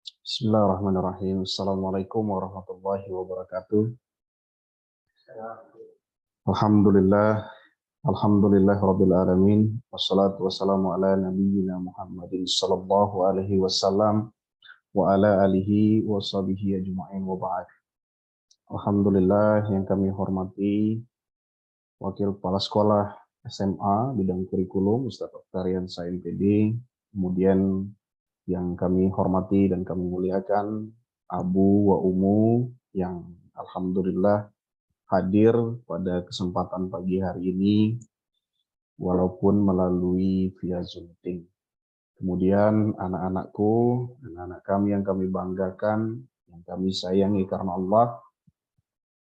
Bismillahirrahmanirrahim. Assalamualaikum warahmatullahi wabarakatuh. Alhamdulillah, alhamdulillah rabbil alamin. Wassalatu wassalamu ala nabiyyina Muhammadin sallallahu alaihi wasallam wa ala alihi wa sahbihi ajma'in wa ba'd. Alhamdulillah yang kami hormati Wakil Kepala Sekolah SMA bidang kurikulum Ustaz Oktarian SMPD, kemudian yang kami hormati dan kami muliakan Abu wa Umu yang alhamdulillah hadir pada kesempatan pagi hari ini walaupun melalui via Zoom meeting. Kemudian anak-anakku, anak-anak kami yang kami banggakan, yang kami sayangi karena Allah,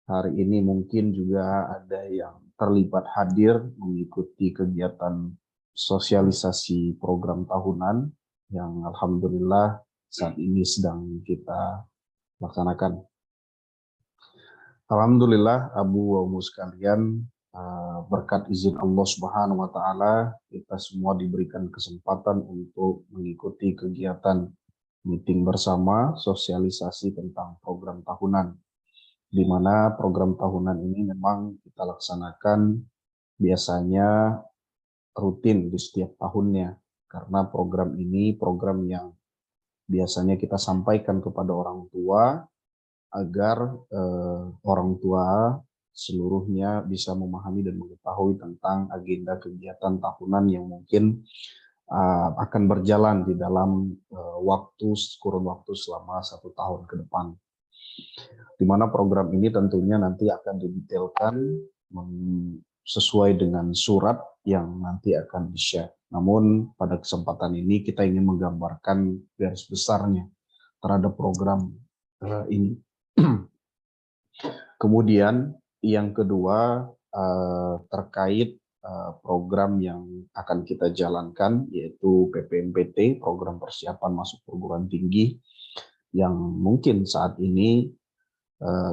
hari ini mungkin juga ada yang terlibat hadir mengikuti kegiatan sosialisasi program tahunan yang alhamdulillah saat ini sedang kita laksanakan. Alhamdulillah Abu wa Umu sekalian, berkat izin Allah Subhanahu wa taala kita semua diberikan kesempatan untuk mengikuti kegiatan meeting bersama sosialisasi tentang program tahunan, di mana program tahunan ini memang kita laksanakan biasanya rutin di setiap tahunnya, karena program ini program yang biasanya kita sampaikan kepada orang tua agar orang tua seluruhnya bisa memahami dan mengetahui tentang agenda kegiatan tahunan yang mungkin akan berjalan di dalam kurun waktu selama 1 tahun ke depan. Di mana program ini tentunya nanti akan didetailkan sesuai dengan surat yang nanti akan di-share. Namun pada kesempatan ini kita ingin menggambarkan garis besarnya terhadap program ini. Kemudian yang kedua terkait program yang akan kita jalankan, yaitu PPMPT, program persiapan masuk perguruan tinggi, yang mungkin saat ini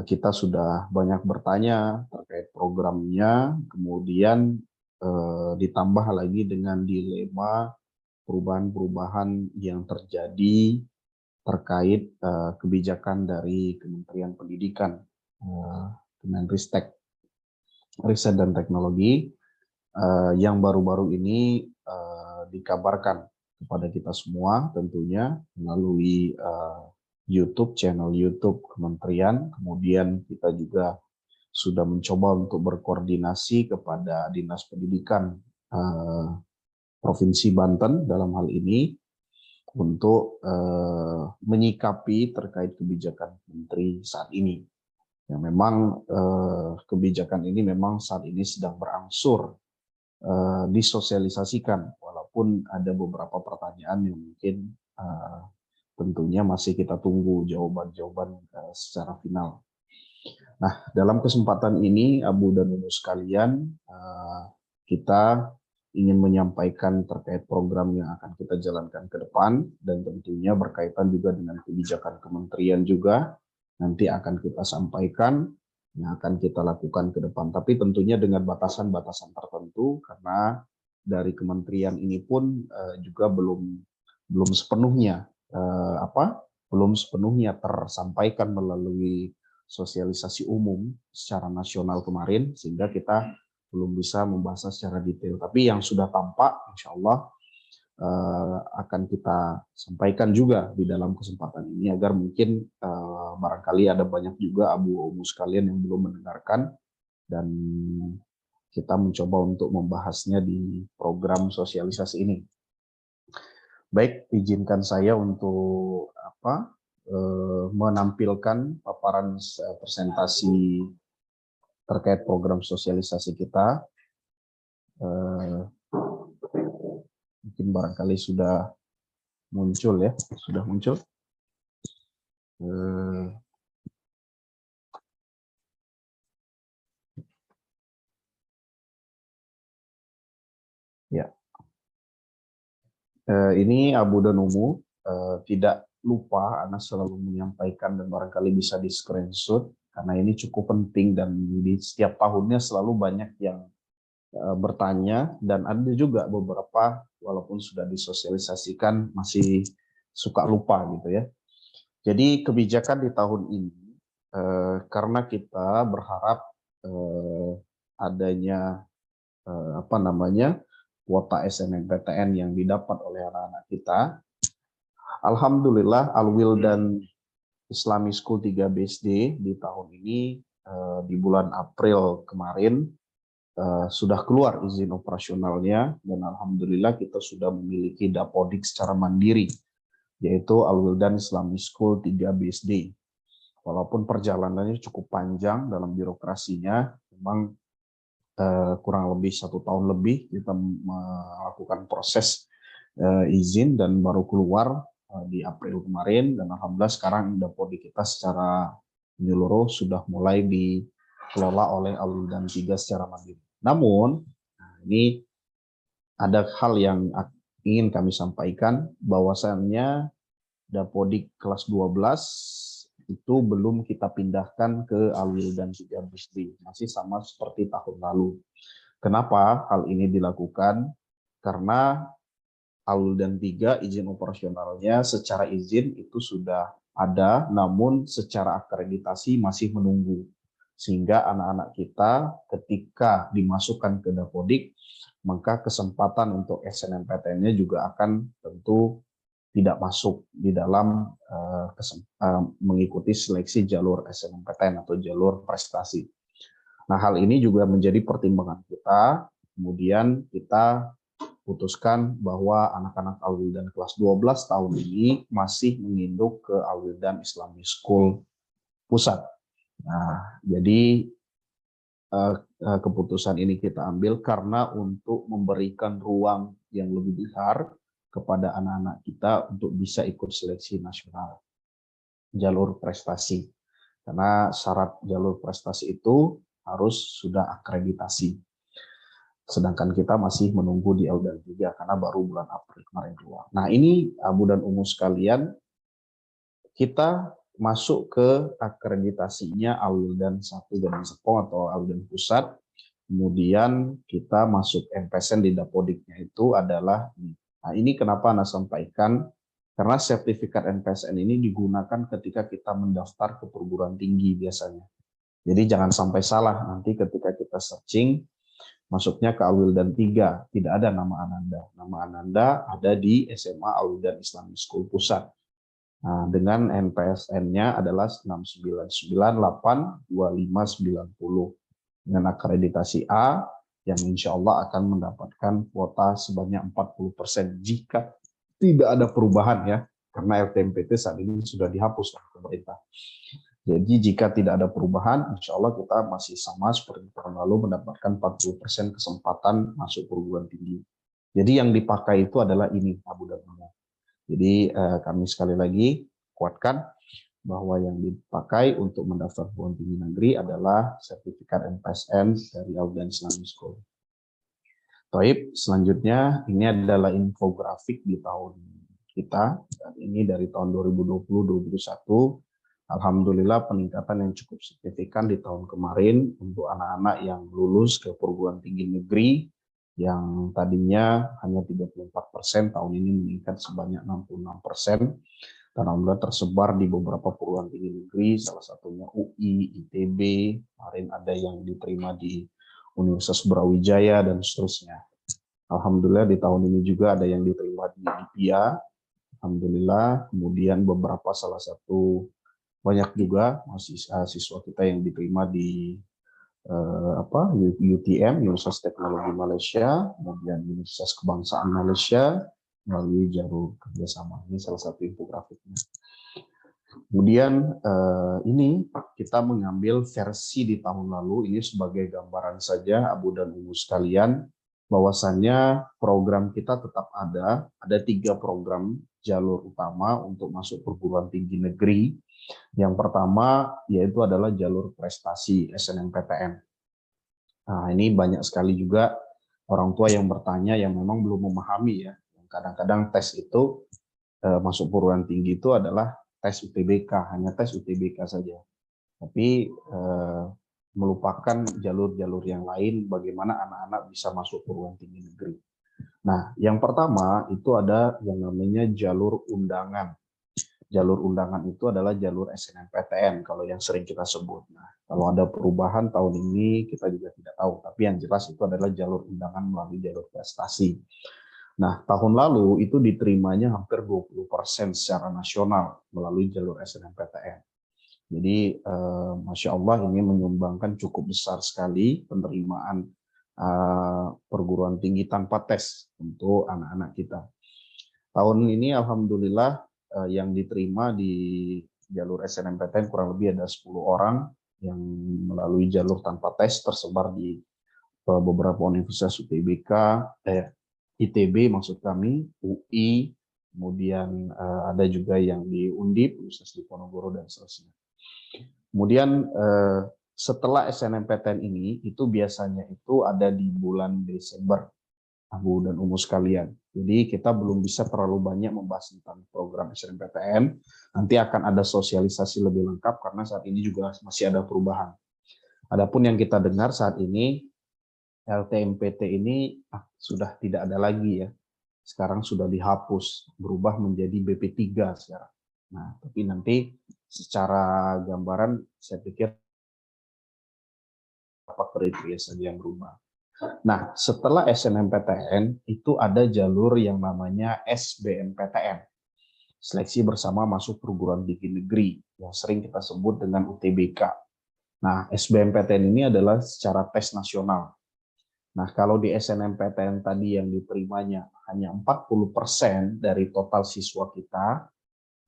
kita sudah banyak bertanya terkait programnya, kemudian ditambah lagi dengan dilema perubahan-perubahan yang terjadi terkait kebijakan dari Kementerian Pendidikan, Kemenristek, Riset dan Teknologi, yang baru-baru ini dikabarkan kepada kita semua tentunya melalui YouTube, channel YouTube Kementerian. Kemudian kita juga sudah mencoba untuk berkoordinasi kepada Dinas Pendidikan Provinsi Banten dalam hal ini untuk menyikapi terkait kebijakan menteri saat ini. Ya, memang kebijakan ini memang saat ini sedang berangsur disosialisasikan, walaupun ada beberapa pertanyaan yang mungkin tentunya masih kita tunggu jawaban-jawaban secara final. Nah, dalam kesempatan ini Abu dan Umu sekalian, kita ingin menyampaikan terkait program yang akan kita jalankan ke depan, dan tentunya berkaitan juga dengan kebijakan kementerian juga nanti akan kita sampaikan yang akan kita lakukan ke depan, tapi tentunya dengan batasan-batasan tertentu, karena dari kementerian ini pun juga belum sepenuhnya tersampaikan melalui sosialisasi umum secara nasional kemarin, sehingga kita belum bisa membahasnya secara detail. Tapi yang sudah tampak, insya Allah akan kita sampaikan juga di dalam kesempatan ini, agar mungkin barangkali ada banyak juga Abu Umu sekalian yang belum mendengarkan, dan kita mencoba untuk membahasnya di program sosialisasi ini. Baik, izinkan saya untuk menampilkan paparan presentasi terkait program sosialisasi kita. Mungkin barangkali sudah muncul ya, sudah muncul. Ya, ini Abu dan Umu, tidak lupa Ana selalu menyampaikan dan barangkali bisa di screenshot, karena ini cukup penting dan di setiap tahunnya selalu banyak yang bertanya, dan ada juga beberapa walaupun sudah disosialisasikan masih suka lupa gitu ya. Jadi kebijakan di tahun ini, karena kita berharap adanya kuota SNMPTN yang didapat oleh anak-anak kita. Alhamdulillah Al-Wildan Islamic School 3 BSD di tahun ini di bulan April kemarin sudah keluar izin operasionalnya, dan alhamdulillah kita sudah memiliki dapodik secara mandiri, yaitu Al-Wildan Islamic School 3 BSD. Walaupun perjalanannya cukup panjang dalam birokrasinya, memang kurang lebih 1 tahun lebih kita melakukan proses izin dan baru keluar di April kemarin, dan alhamdulillah sekarang dapodik kita secara menyeluruh sudah mulai dikelola oleh Al-Wildan 3 secara mandiri. Namun, ini ada hal yang ingin kami sampaikan, bahwasannya dapodik kelas 12 itu belum kita pindahkan ke Al-Wildan 3 BSD, masih sama seperti tahun lalu. Kenapa hal ini dilakukan? Karena Al-Wildan 3 izin operasionalnya secara izin itu sudah ada, namun secara akreditasi masih menunggu. Sehingga anak-anak kita ketika dimasukkan ke dapodik, maka kesempatan untuk SNMPTN-nya juga akan tentu tidak masuk di dalam mengikuti seleksi jalur SNMPTN atau jalur prestasi. Nah, hal ini juga menjadi pertimbangan kita. Kemudian kita putuskan bahwa anak-anak Al-Wildan kelas 12 tahun ini masih menginduk ke Al-Wildan Islamic School Pusat. Nah, jadi keputusan ini kita ambil karena untuk memberikan ruang yang lebih besar kepada anak-anak kita untuk bisa ikut seleksi nasional jalur prestasi. Karena syarat jalur prestasi itu harus sudah akreditasi. Sedangkan kita masih menunggu di Al-Wildan 3 karena baru bulan April kemarin keluar. Nah, ini Abu dan Umu sekalian, kita masuk ke akreditasinya Al-Wildan 1 Gading Serpong atau Al-Wildan Pusat. Kemudian kita masuk MPSN di dapodiknya itu adalah, nah ini kenapa Anda sampaikan, karena sertifikat MPSN ini digunakan ketika kita mendaftar ke perguruan tinggi biasanya. Jadi jangan sampai salah nanti ketika kita searching, masuknya ke Al-Wildan 3, tidak ada nama Ananda. Nama Ananda ada di SMA Al-Wildan Islamic School Pusat. Nah, dengan NPSN-nya adalah 699825990 dengan akreditasi A, yang insya Allah akan mendapatkan kuota sebanyak 40% jika tidak ada perubahan ya, karena LTMPT saat ini sudah dihapus oleh pemerintah. Jadi jika tidak ada perubahan, insya Allah kita masih sama seperti tahun lalu mendapatkan 40% kesempatan masuk perguruan tinggi. Jadi yang dipakai itu adalah ini, Abu dan Umu. Jadi kami sekali lagi kuatkan bahwa yang dipakai untuk mendaftar perguruan tinggi negeri adalah sertifikat MPSN dari Al-Wildan Islamic School. Taib, selanjutnya ini adalah infografik di tahun kita, dan ini dari tahun 2020-2021. Alhamdulillah peningkatan yang cukup signifikan di tahun kemarin untuk anak-anak yang lulus ke perguruan tinggi negeri, yang tadinya hanya 34%, tahun ini meningkat sebanyak 66%. Dan alhamdulillah tersebar di beberapa perguruan tinggi negeri, salah satunya UI, ITB, kemarin ada yang diterima di Universitas Brawijaya, dan seterusnya. Alhamdulillah di tahun ini juga ada yang diterima di IPIA, alhamdulillah. Kemudian beberapa banyak juga siswa kita yang diterima di UTM, Universitas Teknologi Malaysia, kemudian Universitas Kebangsaan Malaysia melalui jalur kerjasama. Ini salah satu infografiknya. Kemudian ini kita mengambil versi di tahun lalu, ini sebagai gambaran saja Abu dan Umu sekalian, bahwasannya program kita tetap ada 3 program jalur utama untuk masuk perguruan tinggi negeri. Yang pertama yaitu adalah jalur prestasi SNMPTN. Nah, ini banyak sekali juga orang tua yang bertanya yang memang belum memahami ya. Kadang-kadang tes itu masuk perguruan tinggi itu adalah tes UTBK, hanya tes UTBK saja. Tapi melupakan jalur-jalur yang lain bagaimana anak-anak bisa masuk perguruan tinggi negeri. Nah, yang pertama itu ada yang namanya jalur undangan. jalur undangan itu adalah jalur SNMPTN kalau yang sering kita sebut. Nah, kalau ada perubahan tahun ini kita juga tidak tahu, tapi yang jelas itu adalah jalur undangan melalui jalur prestasi. Nah, tahun lalu itu diterimanya hampir 20% secara nasional melalui jalur SNMPTN. Jadi, Masya Allah ini menyumbangkan cukup besar sekali penerimaan perguruan tinggi tanpa tes untuk anak-anak kita. Tahun ini Alhamdulillah yang diterima di jalur SNMPTN kurang lebih ada 10 orang yang melalui jalur tanpa tes tersebar di beberapa universitas UTBK, ITB maksud kami, UI, kemudian ada juga yang di Undip, Universitas Diponegoro dan seterusnya. Kemudian setelah SNMPTN ini itu biasanya itu ada di bulan Desember, Abu dan Umu sekalian. Jadi kita belum bisa terlalu banyak membahas tentang program SNMPTN. Nanti akan ada sosialisasi lebih lengkap karena saat ini juga masih ada perubahan. Adapun yang kita dengar saat ini LTMPT ini sudah tidak ada lagi ya. Sekarang sudah dihapus, berubah menjadi BP3 sekarang. Nah, tapi nanti secara gambaran saya pikir apa kriteria saja yang berubah. Nah, setelah SNMPTN itu ada jalur yang namanya SBMPTN. Seleksi bersama masuk perguruan tinggi negeri yang sering kita sebut dengan UTBK. Nah, SBMPTN ini adalah secara tes nasional. Nah, kalau di SNMPTN tadi yang diterimanya hanya 40% dari total siswa kita,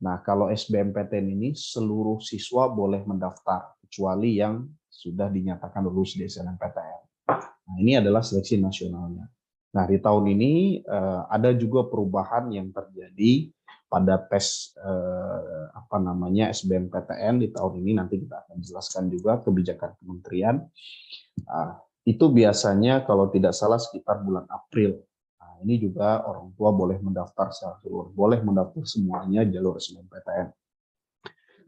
nah kalau SBMPTN ini seluruh siswa boleh mendaftar, kecuali yang sudah dinyatakan lulus di SNMPTN. Nah, ini adalah seleksi nasionalnya. Nah, di tahun ini ada juga perubahan yang terjadi pada tes SBMPTN di tahun ini. Nanti kita akan jelaskan juga kebijakan kementerian. Itu biasanya kalau tidak salah sekitar bulan April. Nah, ini juga orang tua boleh mendaftar secara seluruh, boleh mendaftar semuanya jalur SNMPTN.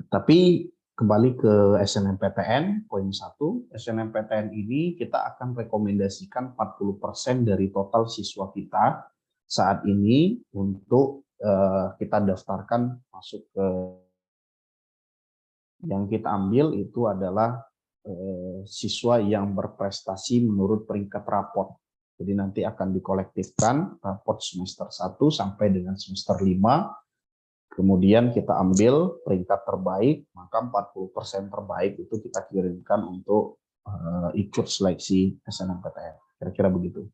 Tapi kembali ke SNMPTN, poin 1, SNMPTN ini kita akan rekomendasikan 40% dari total siswa kita saat ini untuk kita daftarkan masuk ke yang kita ambil itu adalah siswa yang berprestasi menurut peringkat raport. Jadi nanti akan dikolektifkan raport semester 1 sampai dengan semester 5. Kemudian kita ambil peringkat terbaik, maka 40% terbaik itu kita kirimkan untuk ikut seleksi SNMPTN. Kira-kira begitu.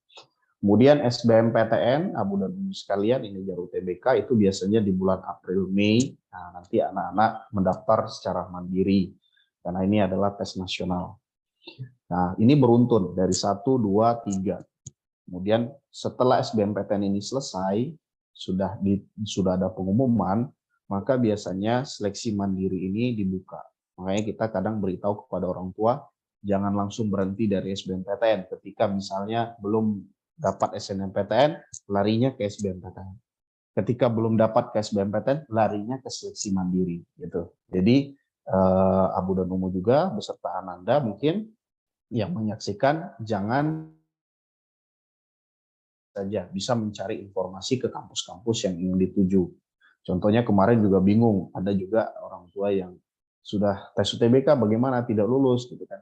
Kemudian SBMPTN, Abu dan Umu sekalian, ini jalur UTBK itu biasanya di bulan April Mei. Nah, nanti anak-anak mendaftar secara mandiri karena ini adalah tes nasional. Nah, ini beruntun dari 1, 2, 3. Kemudian setelah SBMPTN ini selesai, sudah ada pengumuman, maka biasanya seleksi mandiri ini dibuka. Makanya kita kadang beritahu kepada orang tua, jangan langsung berhenti dari SBMPTN. Ketika misalnya belum dapat SNMPTN, larinya ke SBMPTN. Ketika belum dapat ke SBMPTN, larinya ke seleksi mandiri. Gitu. Jadi Abu dan Umu juga beserta Ananda mungkin yang menyaksikan jangan saja bisa mencari informasi ke kampus-kampus yang ingin dituju. Contohnya kemarin juga bingung, ada juga orang tua yang sudah tes UTBK bagaimana tidak lulus gitu kan.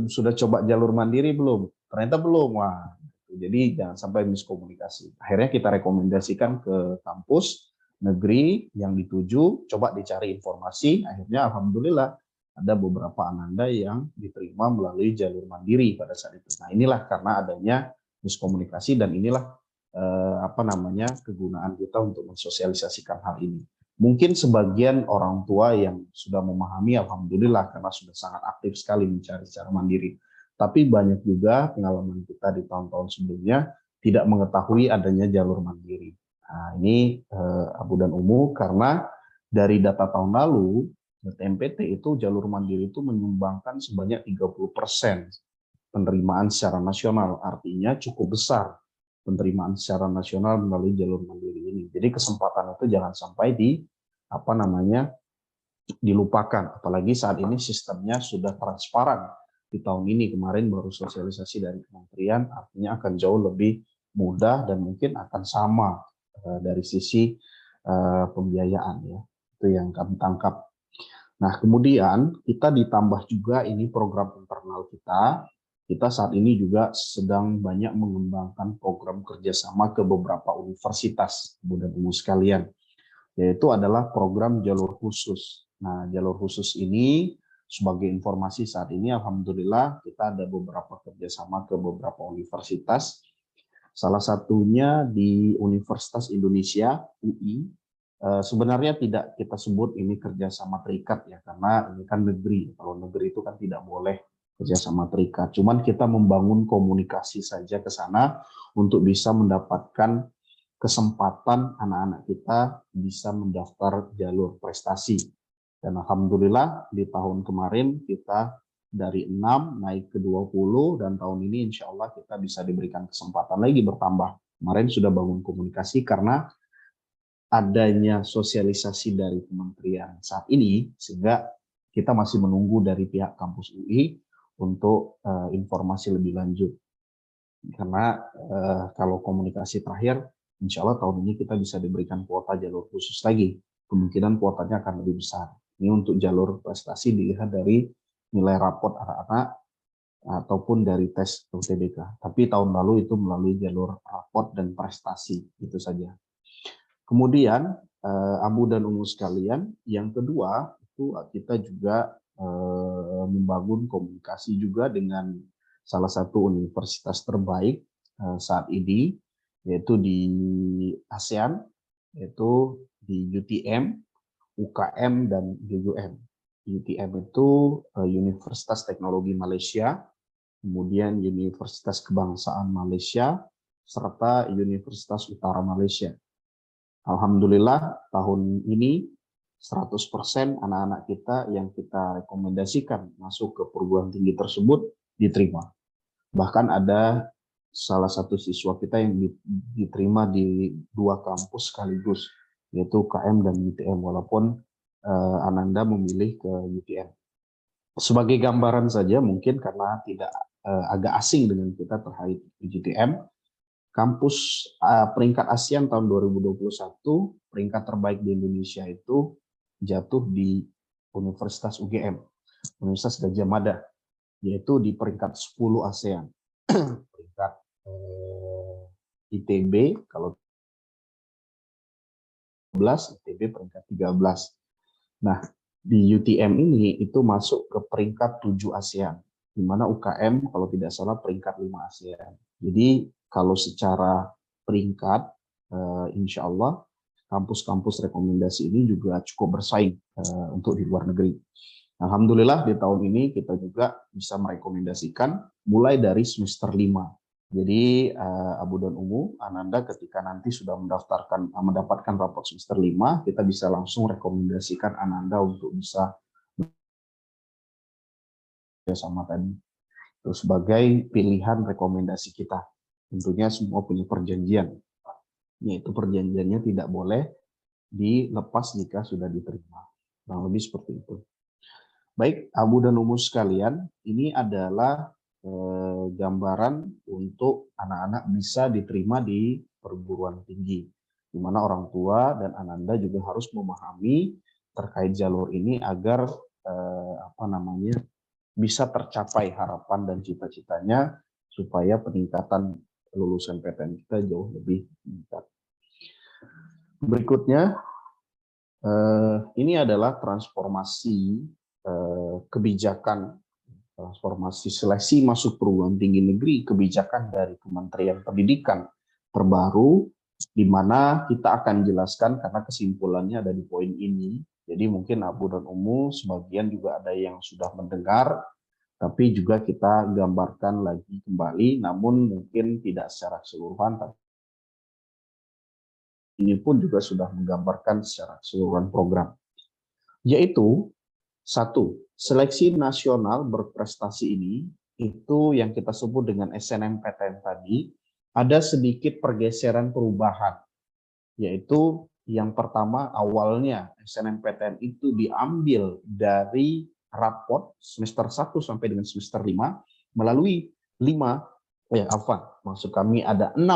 Sudah coba jalur mandiri belum? Ternyata belum. Wah, jadi jangan sampai miskomunikasi. Akhirnya kita rekomendasikan ke kampus negeri yang dituju, coba dicari informasi. Akhirnya alhamdulillah ada beberapa ananda yang diterima melalui jalur mandiri pada saat itu. Nah, inilah karena adanya miskomunikasi dan inilah kegunaan kita untuk mensosialisasikan hal ini. Mungkin sebagian orang tua yang sudah memahami, alhamdulillah, karena sudah sangat aktif sekali mencari secara mandiri. Tapi banyak juga pengalaman kita di tahun-tahun sebelumnya tidak mengetahui adanya jalur mandiri. Nah, ini Abu dan Umu, karena dari data tahun lalu, TMPT itu jalur mandiri itu menyumbangkan sebanyak 30% penerimaan secara nasional. Artinya cukup besar penerimaan secara nasional melalui jalur mandiri ini. Jadi kesempatan itu jangan sampai dilupakan. Apalagi saat ini sistemnya sudah transparan. Di tahun ini kemarin baru sosialisasi dari kementerian, artinya akan jauh lebih mudah dan mungkin akan sama dari sisi pembiayaan ya. Itu yang kami tangkap. Nah, kemudian kita ditambah juga ini program internal kita. Kita saat ini juga sedang banyak mengembangkan program kerjasama ke beberapa universitas, dan umum sekalian, yaitu adalah program jalur khusus. Nah, jalur khusus ini sebagai informasi saat ini, alhamdulillah kita ada beberapa kerjasama ke beberapa universitas. Salah satunya di Universitas Indonesia (UI). Sebenarnya tidak kita sebut ini kerjasama terikat ya, karena ini kan negeri. Kalau negeri itu kan tidak boleh kerjasama terikat. Cuman kita membangun komunikasi saja ke sana untuk bisa mendapatkan kesempatan anak-anak kita bisa mendaftar jalur prestasi. Dan alhamdulillah di tahun kemarin kita dari 6 naik ke 20, dan tahun ini insya Allah kita bisa diberikan kesempatan lagi bertambah. Kemarin sudah bangun komunikasi karena adanya sosialisasi dari kementerian saat ini, sehingga kita masih menunggu dari pihak kampus UI untuk informasi lebih lanjut. Karena kalau komunikasi terakhir, insya Allah tahun ini kita bisa diberikan kuota jalur khusus lagi. Kemungkinan kuotanya akan lebih besar. Ini untuk jalur prestasi dilihat dari nilai rapot anak-anak ataupun dari tes UTBK. Tapi tahun lalu itu melalui jalur rapot dan prestasi, itu saja. Kemudian Abu dan Umu sekalian, yang kedua itu kita juga membangun komunikasi juga dengan salah satu universitas terbaik saat ini, yaitu di ASEAN, yaitu di UTM, UKM, dan GUM. UTM itu Universitas Teknologi Malaysia, kemudian Universitas Kebangsaan Malaysia, serta Universitas Utara Malaysia. Alhamdulillah tahun ini 100% anak-anak kita yang kita rekomendasikan masuk ke perguruan tinggi tersebut diterima. Bahkan ada salah satu siswa kita yang diterima di 2 kampus sekaligus, yaitu UKM dan UTM, walaupun Ananda memilih ke UTM. Sebagai gambaran saja mungkin karena tidak agak asing dengan kita terkait UTM, kampus peringkat ASEAN tahun 2021, peringkat terbaik di Indonesia itu jatuh di Universitas UGM, Universitas Gadjah Mada, yaitu di peringkat 10 ASEAN. Peringkat ITB, kalau 12, ITB peringkat 13. Nah, di UTM ini itu masuk ke peringkat 7 ASEAN, di mana UKM kalau tidak salah peringkat 5 ASEAN. Jadi kalau secara peringkat, insya Allah kampus-kampus rekomendasi ini juga cukup bersaing untuk di luar negeri. Alhamdulillah di tahun ini kita juga bisa merekomendasikan mulai dari semester 5. Jadi Abu dan Umu, Ananda ketika nanti sudah mendapatkan rapot semester 5, kita bisa langsung rekomendasikan Ananda untuk bisa bersama tadi. Itu sebagai pilihan rekomendasi kita. Tentunya semua punya perjanjian, yaitu perjanjiannya tidak boleh dilepas jika sudah diterima. Kurang lebih seperti itu. Baik, Abu dan Umu sekalian, ini adalah gambaran untuk anak-anak bisa diterima di perguruan tinggi, di mana orang tua dan Ananda juga harus memahami terkait jalur ini agar bisa tercapai harapan dan cita-citanya, supaya peningkatan lulusan PTN kita jauh lebih meningkat. Berikutnya, ini adalah transformasi kebijakan, transformasi seleksi masuk perguruan tinggi negeri, kebijakan dari Kementerian Pendidikan terbaru, di mana kita akan jelaskan karena kesimpulannya ada di poin ini. Jadi mungkin Abu dan Umu sebagian juga ada yang sudah mendengar, tapi juga kita gambarkan lagi kembali, namun mungkin tidak secara keseluruhan. Ini pun juga sudah menggambarkan secara keseluruhan program. Yaitu, 1, seleksi nasional berprestasi ini, itu yang kita sebut dengan SNMPTN tadi, ada sedikit pergeseran perubahan. Yaitu yang pertama, awalnya SNMPTN itu diambil dari rapot semester 1 sampai dengan semester 5 melalui 6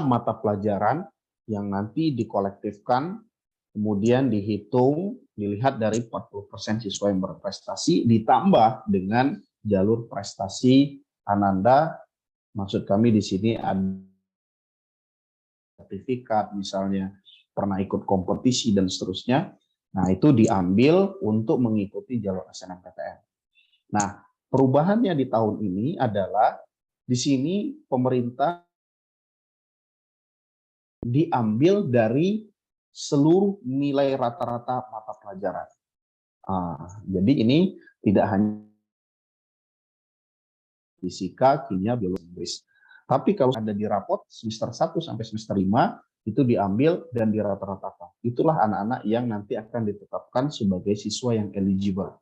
mata pelajaran yang nanti dikolektifkan kemudian dihitung, dilihat dari 40% siswa yang berprestasi, ditambah dengan jalur prestasi Ananda. Maksud kami di sini ada sertifikat, misalnya pernah ikut kompetisi dan seterusnya. Nah, itu diambil untuk mengikuti jalur SNMPTN. Nah, perubahannya di tahun ini adalah di sini pemerintah diambil dari seluruh nilai rata-rata mata pelajaran. Jadi ini tidak hanya fisika, kimia, biologi, Inggris. Tapi kalau ada di rapot semester 1 sampai semester 5 itu diambil dan dirata-ratakan. Itulah anak-anak yang nanti akan ditetapkan sebagai siswa yang eligible.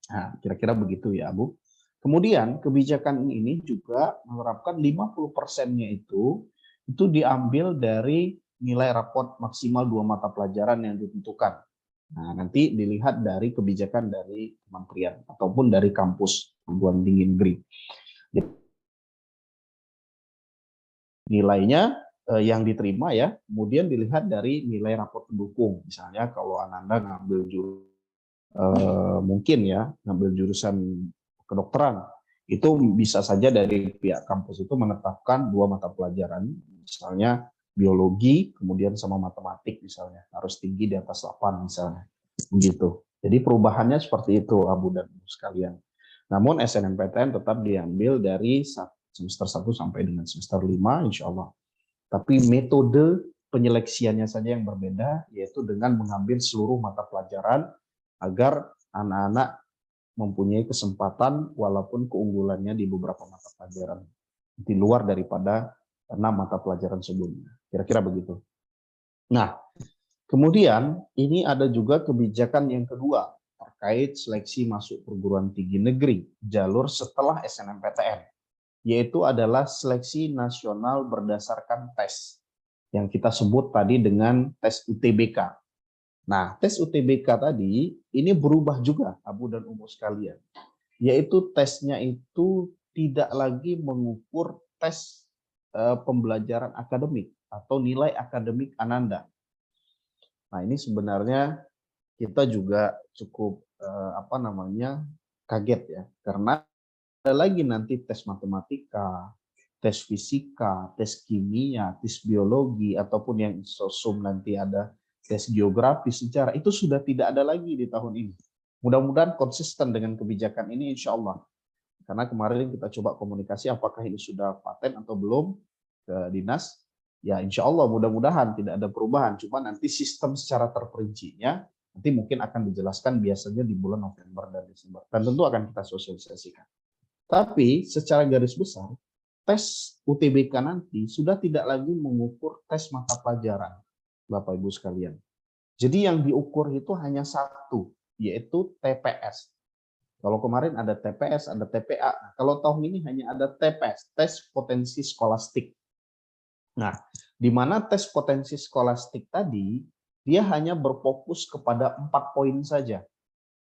Nah, kira-kira begitu ya, Bu. Kemudian kebijakan ini juga menerapkan 50%-nya itu diambil dari nilai rapot maksimal 2 mata pelajaran yang ditentukan. Nah, nanti dilihat dari kebijakan dari kementerian ataupun dari kampus perguruan tinggi negeri. Nilainya yang diterima ya, kemudian dilihat dari nilai raport pendukung. Misalnya kalau Ananda ngambil mungkin ya ngambil jurusan kedokteran, itu bisa saja dari pihak kampus itu menetapkan 2 mata pelajaran, misalnya biologi, kemudian sama matematik misalnya, harus tinggi di atas 8 misalnya, begitu. Jadi perubahannya seperti itu, Abu dan Ibu sekalian. Namun SNMPTN tetap diambil dari semester 1 sampai dengan semester 5, insya Allah. Tapi metode penyeleksiannya saja yang berbeda, yaitu dengan mengambil seluruh mata pelajaran agar anak-anak mempunyai kesempatan walaupun keunggulannya di beberapa mata pelajaran di luar daripada 6 mata pelajaran sebelumnya. Kira-kira begitu. Nah, kemudian ini ada juga kebijakan yang kedua terkait seleksi masuk perguruan tinggi negeri jalur setelah SNMPTN, yaitu adalah seleksi nasional berdasarkan tes yang kita sebut tadi dengan tes UTBK. Nah, tes UTBK tadi ini berubah juga, Abu dan Umu sekalian, yaitu tesnya itu tidak lagi mengukur tes pembelajaran akademik atau nilai akademik Ananda. Nah, ini sebenarnya kita juga cukup kaget ya, karena ada lagi nanti tes matematika, tes fisika, tes kimia, tes biologi, ataupun yang sosum nanti ada tes geografi, sejarah, itu sudah tidak ada lagi di tahun ini. Mudah-mudahan konsisten dengan kebijakan ini insya Allah. Karena kemarin kita coba komunikasi apakah ini sudah paten atau belum ke dinas. Ya insya Allah mudah-mudahan tidak ada perubahan. Cuma nanti sistem secara terperincinya nanti mungkin akan dijelaskan biasanya di bulan November dan Desember. Dan tentu akan kita sosialisasikan. Tapi secara garis besar, tes UTBK nanti sudah tidak lagi mengukur tes mata pelajaran, Bapak Ibu sekalian. Jadi yang diukur itu hanya satu, yaitu TPS. Kalau kemarin ada TPS, ada TPA. Kalau tahun ini hanya ada TPS, tes potensi skolastik. Nah, di mana tes potensi skolastik tadi, dia hanya berfokus kepada 4 poin saja.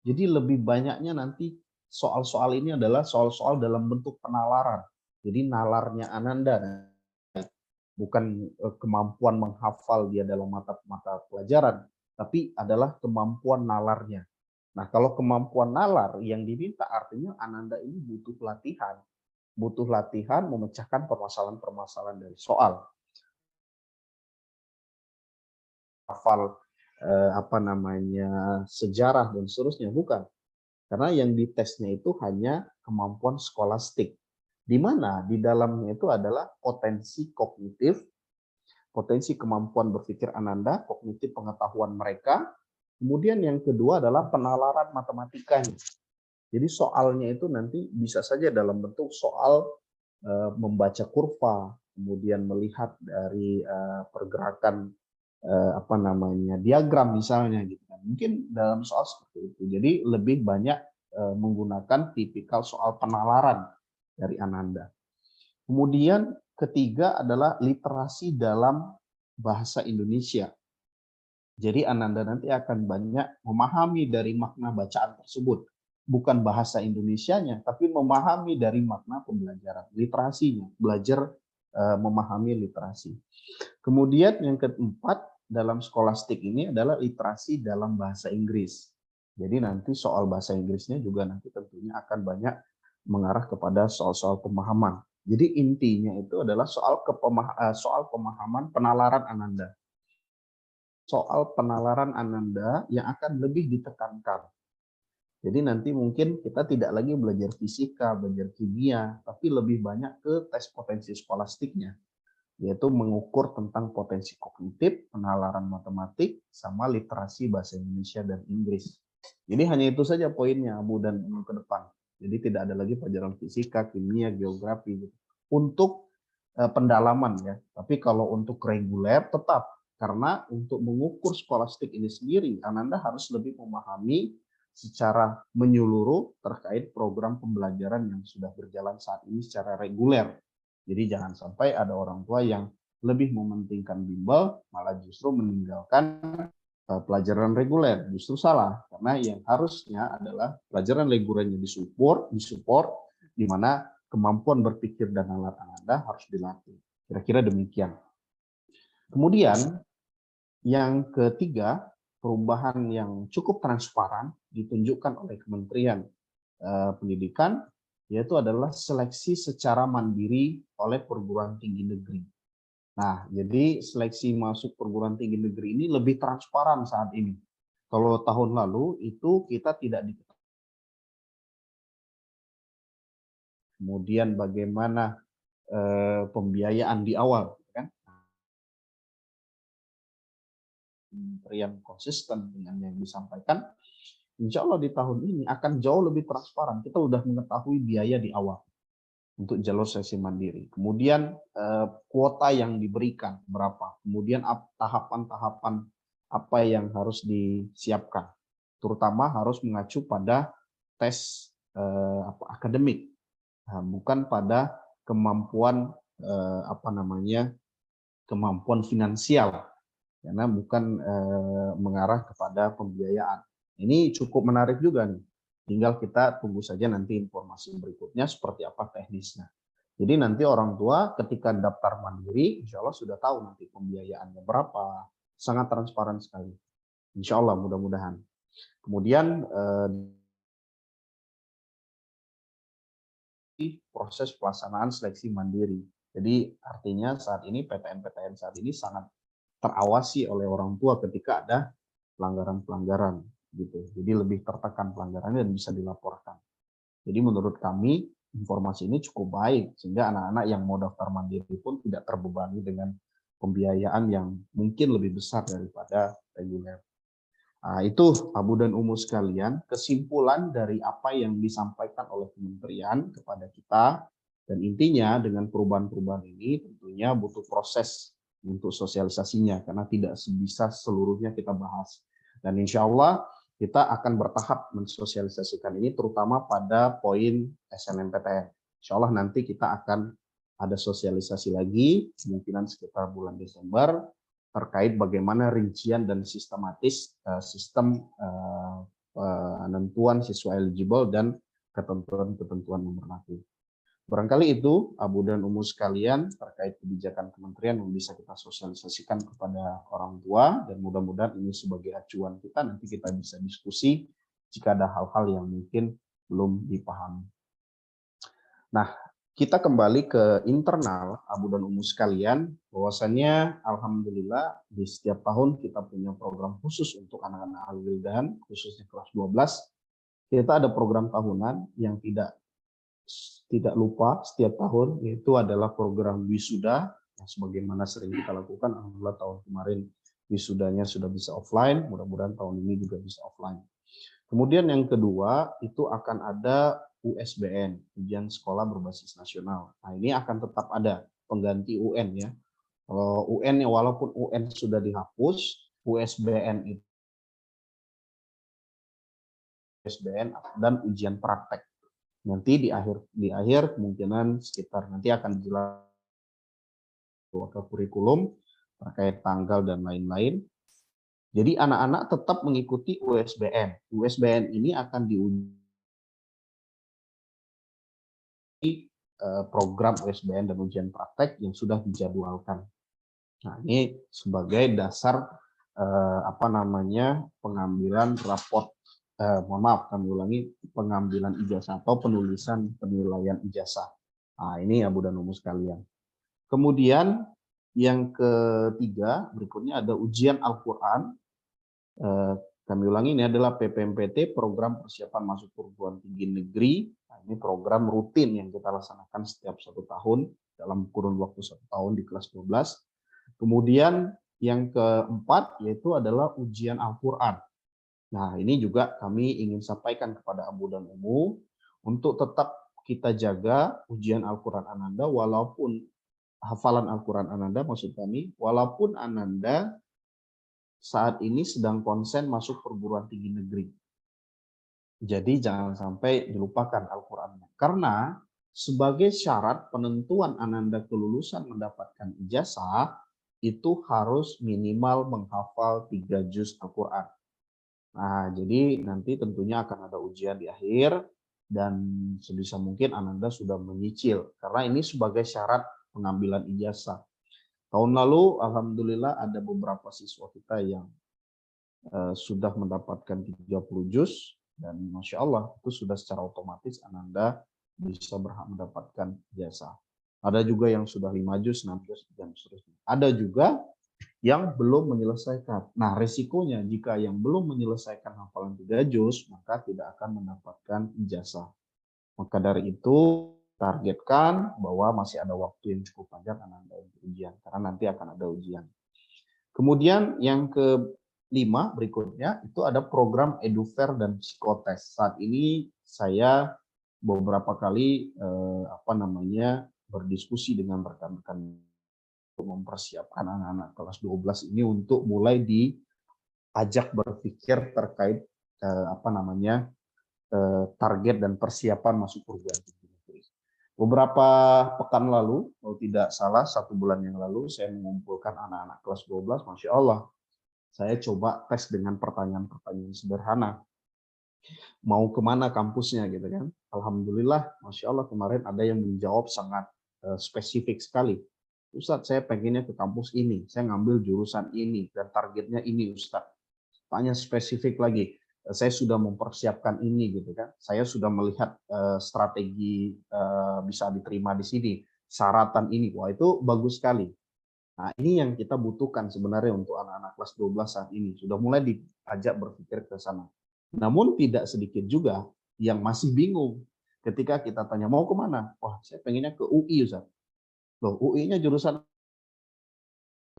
Jadi lebih banyaknya nanti soal-soal ini adalah soal-soal dalam bentuk penalaran. Jadi nalarnya Ananda, bukan kemampuan menghafal dia dalam mata pelajaran, tapi adalah kemampuan nalarnya. Nah, kalau kemampuan nalar yang diminta artinya Ananda ini butuh latihan memecahkan permasalahan-permasalahan dari soal. Hafal sejarah dan seterusnya, bukan. Karena yang ditesnya itu hanya kemampuan skolastik. Di mana di dalamnya itu adalah potensi kognitif, potensi kemampuan berpikir Ananda, kognitif pengetahuan mereka. Kemudian yang kedua adalah penalaran matematikanya. Jadi soalnya itu nanti bisa saja dalam bentuk soal membaca kurva, kemudian melihat dari pergerakan diagram misalnya gitu kan. Mungkin dalam soal seperti itu. Jadi lebih banyak menggunakan tipikal soal penalaran dari Ananda. Kemudian ketiga adalah literasi dalam bahasa Indonesia. Jadi Ananda nanti akan banyak memahami dari makna bacaan tersebut. Bukan bahasa Indonesianya, tapi memahami dari makna pembelajaran, literasinya, belajar memahami literasi. Kemudian yang keempat dalam skolastik ini adalah literasi dalam bahasa Inggris. Jadi nanti soal bahasa Inggrisnya juga nanti tentunya akan banyak mengarah kepada soal-soal pemahaman. Jadi intinya itu adalah soal pemahaman penalaran Ananda. Soal penalaran Ananda yang akan lebih ditekankan. Jadi nanti mungkin kita tidak lagi belajar fisika, belajar kimia, tapi lebih banyak ke tes potensi skolastiknya, yaitu mengukur tentang potensi kognitif, penalaran matematik, sama literasi bahasa Indonesia dan Inggris. Jadi hanya itu saja poinnya, Abu dan ke depan. Jadi tidak ada lagi pelajaran fisika, kimia, geografi. Gitu. Untuk pendalaman ya, tapi kalau untuk reguler tetap, karena untuk mengukur skolastik ini sendiri, Ananda harus lebih memahami secara menyeluruh terkait program pembelajaran yang sudah berjalan saat ini secara reguler. Jadi jangan sampai ada orang tua yang lebih mementingkan bimbel, malah justru meninggalkan pelajaran reguler. Justru salah, karena yang harusnya adalah pelajaran regulernya disupport, di mana kemampuan berpikir dan nalar Anda harus dilatih. Kira-kira demikian. Kemudian yang ketiga, perubahan yang cukup transparan ditunjukkan oleh Kementerian Pendidikan, yaitu adalah seleksi secara mandiri oleh perguruan tinggi negeri. Nah, jadi seleksi masuk perguruan tinggi negeri ini lebih transparan saat ini. Kalau tahun lalu itu kita tidak diketahui. Kemudian bagaimana pembiayaan di awal, kan? Yang konsisten dengan yang disampaikan, insya Allah di tahun ini akan jauh lebih transparan. Kita sudah mengetahui biaya di awal untuk jalur seleksi mandiri. Kemudian kuota yang diberikan berapa. Kemudian tahapan-tahapan apa yang harus disiapkan. Terutama harus mengacu pada tes akademik, bukan pada kemampuan kemampuan finansial. Karena bukan mengarah kepada pembiayaan. Ini cukup menarik juga nih. Tinggal kita tunggu saja nanti informasi berikutnya seperti apa teknisnya. Jadi nanti orang tua ketika daftar mandiri, insya Allah sudah tahu nanti pembiayaannya berapa. Sangat transparan sekali. Insya Allah mudah-mudahan. Kemudian proses pelaksanaan seleksi mandiri. Jadi artinya saat ini PTN-PTN saat ini sangat terawasi oleh orang tua ketika ada pelanggaran-pelanggaran gitu. Jadi lebih tertekan pelanggarannya dan bisa dilaporkan. Jadi menurut kami informasi ini cukup baik sehingga anak-anak yang mau daftar mandiri pun tidak terbebani dengan pembiayaan yang mungkin lebih besar daripada reguler. Nah, itu Abu dan Umu sekalian kesimpulan dari apa yang disampaikan oleh kementerian kepada kita, dan intinya dengan perubahan-perubahan ini tentunya butuh proses untuk sosialisasinya karena tidak bisa seluruhnya kita bahas. Dan insya Allah kita akan bertahap mensosialisasikan ini terutama pada poin SNMPTN. Insya Allah nanti kita akan ada sosialisasi lagi kemungkinan sekitar bulan Desember terkait bagaimana rincian dan sistematis sistem penentuan siswa eligible dan ketentuan-ketentuan yang berlaku. Barangkali itu Abu dan Umu sekalian terkait kebijakan kementerian yang bisa kita sosialisasikan kepada orang tua, dan mudah-mudahan ini sebagai acuan kita, nanti kita bisa diskusi jika ada hal-hal yang mungkin belum dipahami. Nah, kita kembali ke internal Abu dan Umu sekalian, bahwasannya alhamdulillah di setiap tahun kita punya program khusus untuk anak-anak Al-Wildan, khususnya kelas 12. Kita ada program tahunan yang tidak lupa setiap tahun, yaitu adalah program wisuda yang sebagaimana sering kita lakukan. Alhamdulillah tahun kemarin wisudanya sudah bisa offline, mudah-mudahan tahun ini juga bisa offline. Kemudian yang kedua itu akan ada USBN, ujian sekolah berbasis nasional. Nah, ini akan tetap ada pengganti UN ya. Kalau UN ya, walaupun UN sudah dihapus, USBN itu USBN dan ujian praktek. Nanti di akhir kemungkinan sekitar nanti akan dijelaskan ke kurikulum terkait tanggal dan lain-lain. Jadi anak-anak tetap mengikuti USBN. USBN ini akan diuji program USBN dan ujian praktek yang sudah dijadwalkan. Nah, ini sebagai dasar pengambilan raport, mohon maaf, kami ulangi, pengambilan ijazah atau penulisan penilaian ijazah. Nah, ini Abu dan Umu sekalian. Kemudian yang ketiga berikutnya ada ujian Al-Quran. Kami ulangi, ini adalah PPMPT, Program Persiapan Masuk Perguruan Tinggi Negeri. Nah, ini program rutin yang kita laksanakan setiap 1 tahun dalam kurun waktu 1 tahun di kelas 12. Kemudian yang keempat yaitu adalah ujian Al-Quran. Nah, ini juga kami ingin sampaikan kepada Abu dan Umu untuk tetap kita jaga ujian Al-Quran Ananda, walaupun hafalan Al-Quran Ananda, maksud kami, walaupun Ananda saat ini sedang konsen masuk perguruan tinggi negeri. Jadi jangan sampai dilupakan Al-Qurannya. Karena sebagai syarat penentuan Ananda kelulusan mendapatkan ijazah, itu harus minimal menghafal 3 juz Al-Quran. Nah, jadi nanti tentunya akan ada ujian di akhir, dan sebisa mungkin Ananda sudah menyicil. Karena ini sebagai syarat pengambilan ijazah. Tahun lalu, alhamdulillah ada beberapa siswa kita yang sudah mendapatkan 30 juz, dan Masya Allah, itu sudah secara otomatis Ananda bisa berhak mendapatkan ijazah. Ada juga yang sudah 5 juz, 6 juz, dan seterusnya. Ada juga yang belum menyelesaikan. Nah, risikonya jika yang belum menyelesaikan hafalan 3 juz, maka tidak akan mendapatkan ijazah. Maka dari itu, targetkan bahwa masih ada waktu yang cukup panjang Ananda untuk ujian, karena nanti akan ada ujian. Kemudian yang kelima berikutnya itu ada program EduFair dan Psikotes. Saat ini saya beberapa kali berdiskusi dengan rekan-rekan untuk mempersiapkan anak-anak kelas 12 ini untuk mulai diajak berpikir terkait target dan persiapan masuk perguruan tinggi negeri. Beberapa pekan lalu, kalau tidak salah 1 bulan yang lalu, saya mengumpulkan anak-anak kelas 12, Masya Allah, saya coba tes dengan pertanyaan-pertanyaan sederhana. Mau kemana kampusnya gitu kan? Alhamdulillah, Masya Allah kemarin ada yang menjawab sangat spesifik sekali. Ustadz, saya pengennya ke kampus ini, saya ngambil jurusan ini, dan targetnya ini Ustadz. Tanya spesifik lagi, saya sudah mempersiapkan ini gitu kan. Saya sudah melihat strategi bisa diterima di sini, syaratan ini. Wah, itu bagus sekali. Nah, ini yang kita butuhkan sebenarnya untuk anak-anak kelas 12 saat ini. Sudah mulai diajak berpikir ke sana. Namun tidak sedikit juga yang masih bingung. Ketika kita tanya, mau kemana? Wah, saya pengennya ke UI, Ustaz. Loh, UI-nya jurusan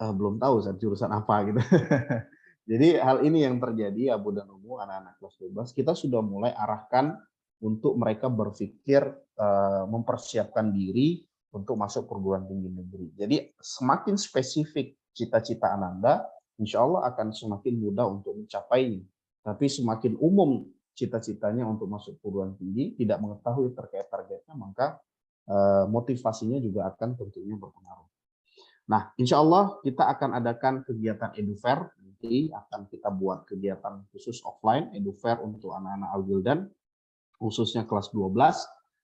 belum tahu Ustaz, jurusan apa gitu. Jadi hal ini yang terjadi, Abu dan Umu, anak-anak kelas 12, kita sudah mulai arahkan untuk mereka berpikir mempersiapkan diri untuk masuk perguruan tinggi negeri. Jadi semakin spesifik cita-cita Ananda, insya Allah akan semakin mudah untuk mencapainya. Tapi semakin umum cita-citanya untuk masuk perguruan tinggi, tidak mengetahui terkait targetnya, maka motivasinya juga akan tentunya berpengaruh. Nah, insya Allah kita akan adakan kegiatan EduFair, nanti akan kita buat kegiatan khusus offline, EduFair untuk anak-anak Al-Wildan, khususnya kelas 12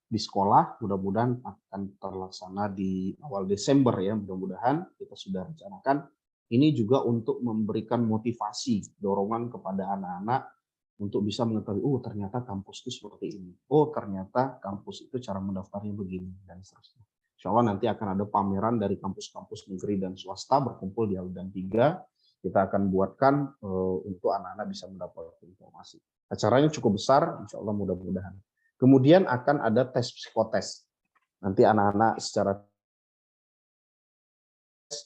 di sekolah, mudah-mudahan akan terlaksana di awal Desember ya, mudah-mudahan kita sudah rencanakan. Ini juga untuk memberikan motivasi, dorongan kepada anak-anak untuk bisa mengetahui, oh ternyata kampus itu seperti ini, oh ternyata kampus itu cara mendaftarnya begini, dan seterusnya. Insya Allah nanti akan ada pameran dari kampus-kampus negeri dan swasta berkumpul di Al-Wildan 3. Kita akan buatkan untuk anak-anak bisa mendapatkan informasi. Acaranya cukup besar, insya Allah mudah-mudahan. Kemudian akan ada tes psikotes. Nanti anak-anak secara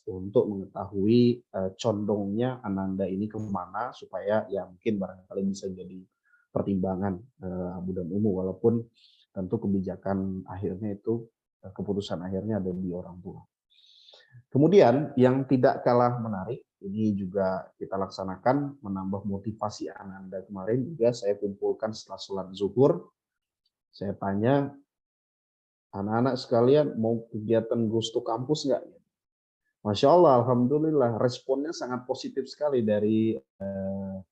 untuk mengetahui condongnya Ananda ini kemana, supaya ya mungkin barangkali bisa jadi pertimbangan Abu dan Umu, walaupun tentu kebijakan akhirnya itu, keputusan akhirnya ada di orang tua. Kemudian yang tidak kalah menarik, ini juga kita laksanakan menambah motivasi Ananda. Kemarin juga saya kumpulkan setelah sholat zuhur, saya tanya, anak-anak sekalian mau kegiatan Goes to Campus nggak? Masya Allah, Alhamdulillah, responnya sangat positif sekali dari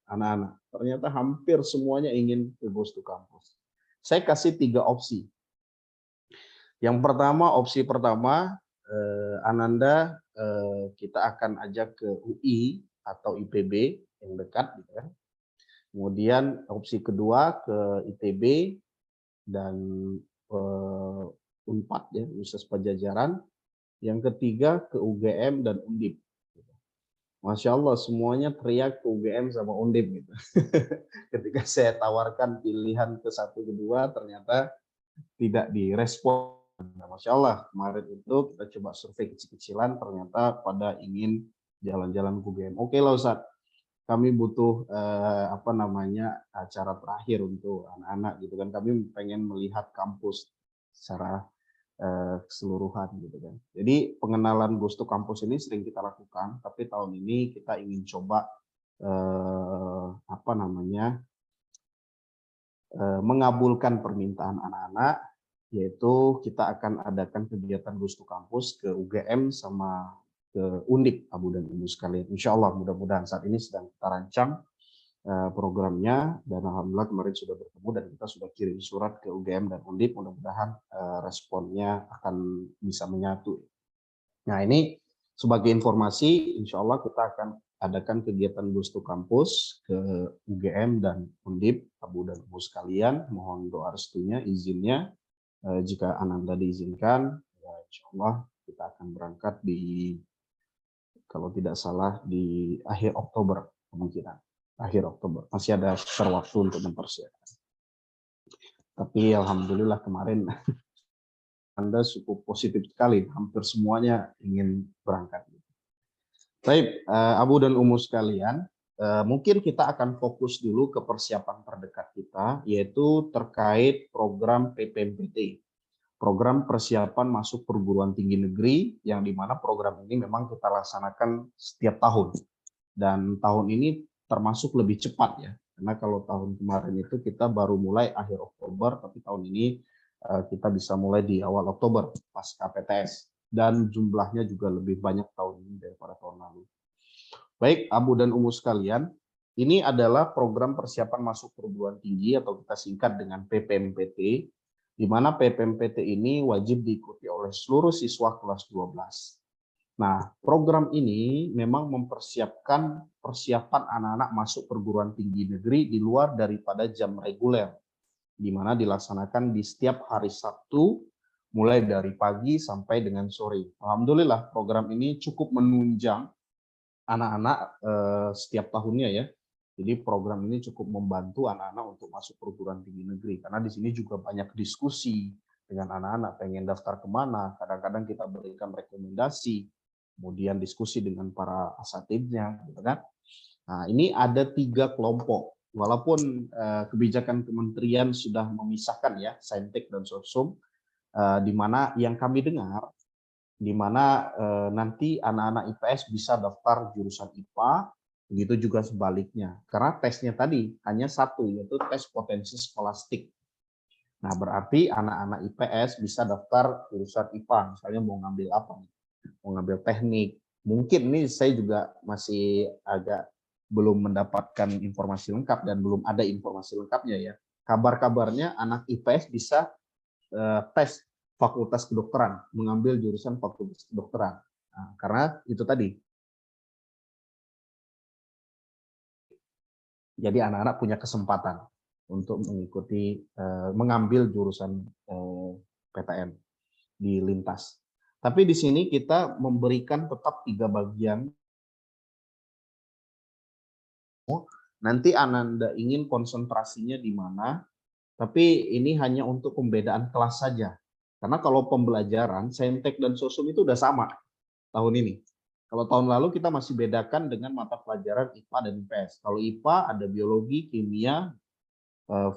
anak-anak. Ternyata hampir semuanya ingin ke Goes to Campus. Saya kasih 3 opsi. Yang pertama, opsi pertama, Ananda kita akan ajak ke UI atau IPB yang dekat, gitu kan. Kemudian opsi kedua ke ITB dan Unpad ya, Universitas Pajajaran. Yang ketiga ke UGM dan Undip. Masya Allah, semuanya teriak ke UGM sama Undip gitu. Ketika saya tawarkan pilihan ke satu kedua, ternyata tidak direspon. Nah, Masya Allah, kemarin itu kita coba survei kecil-kecilan, ternyata pada ingin jalan-jalan ke UGM. Oke lah Ustaz, kami butuh acara terakhir untuk anak-anak gitu kan. Kami pengen melihat kampus secara keseluruhan gitu kan. Jadi pengenalan Gusto Kampus ini sering kita lakukan, tapi tahun ini kita ingin coba mengabulkan permintaan anak-anak, yaitu kita akan adakan kegiatan Gusto Kampus ke UGM sama ke Undip, Abu dan Ibu sekalian. Insya Allah mudah-mudahan saat ini sedang kita rancang programnya, dan alhamdulillah kemarin sudah bertemu dan kita sudah kirim surat ke UGM dan Undip, mudah-mudahan responnya akan bisa menyatu. Nah ini sebagai informasi, insya Allah kita akan adakan kegiatan Gusto Kampus ke UGM dan Undip, Abu dan Ibu sekalian, mohon doa restunya, izinnya, jika Ananda diizinkan, ya insya Allah kita akan berangkat kalau tidak salah di akhir Oktober kemungkinan. Akhir Oktober, masih ada waktu untuk mempersiapkan. Tapi alhamdulillah kemarin Anda cukup positif sekali, hampir semuanya ingin berangkat. Baik, Abu dan Umu sekalian, mungkin kita akan fokus dulu ke persiapan terdekat kita, yaitu terkait program PPMPT, program persiapan masuk perguruan tinggi negeri, yang dimana program ini memang kita laksanakan setiap tahun. Dan tahun ini termasuk lebih cepat ya, karena kalau tahun kemarin itu kita baru mulai akhir Oktober, tapi tahun ini kita bisa mulai di awal Oktober pasca PTS, dan jumlahnya juga lebih banyak tahun ini daripada tahun lalu. Baik, Abu dan Umu sekalian, ini adalah program persiapan masuk perguruan tinggi atau kita singkat dengan PPMPT, di mana PPMPT ini wajib diikuti oleh seluruh siswa kelas 12. Nah, program ini memang mempersiapkan persiapan anak-anak masuk perguruan tinggi negeri di luar daripada jam reguler, di mana dilaksanakan di setiap hari Sabtu, mulai dari pagi sampai dengan sore. Alhamdulillah, program ini cukup menunjang anak-anak setiap tahunnya ya. Jadi program ini cukup membantu anak-anak untuk masuk perguruan tinggi negeri, karena di sini juga banyak diskusi dengan anak-anak, pengen daftar kemana, kadang-kadang kita berikan rekomendasi, kemudian diskusi dengan para asatidnya, gitu kan. Nah, ini ada 3 kelompok. Walaupun kebijakan kementerian sudah memisahkan ya, Saintek dan Sosum, di mana yang kami dengar, di mana nanti anak-anak IPS bisa daftar jurusan IPA, begitu juga sebaliknya. Karena tesnya tadi hanya satu, yaitu tes potensi skolastik. Nah, berarti anak-anak IPS bisa daftar jurusan IPA, misalnya mau ngambil apa nih? Mau ngambil teknik. Mungkin ini saya juga masih agak belum mendapatkan informasi lengkap dan belum ada informasi lengkapnya ya. Kabar-kabarnya anak IPS bisa tes fakultas kedokteran, mengambil jurusan fakultas kedokteran. Nah, karena itu tadi. Jadi anak-anak punya kesempatan untuk mengikuti mengambil jurusan PTN di lintas. Tapi di sini kita memberikan tetap 3 bagian. Nanti Ananda ingin konsentrasinya di mana, tapi ini hanya untuk pembedaan kelas saja. Karena kalau pembelajaran, Saintek dan Sosum itu udah sama tahun ini. Kalau tahun lalu kita masih bedakan dengan mata pelajaran IPA dan IPS. Kalau IPA ada biologi, kimia,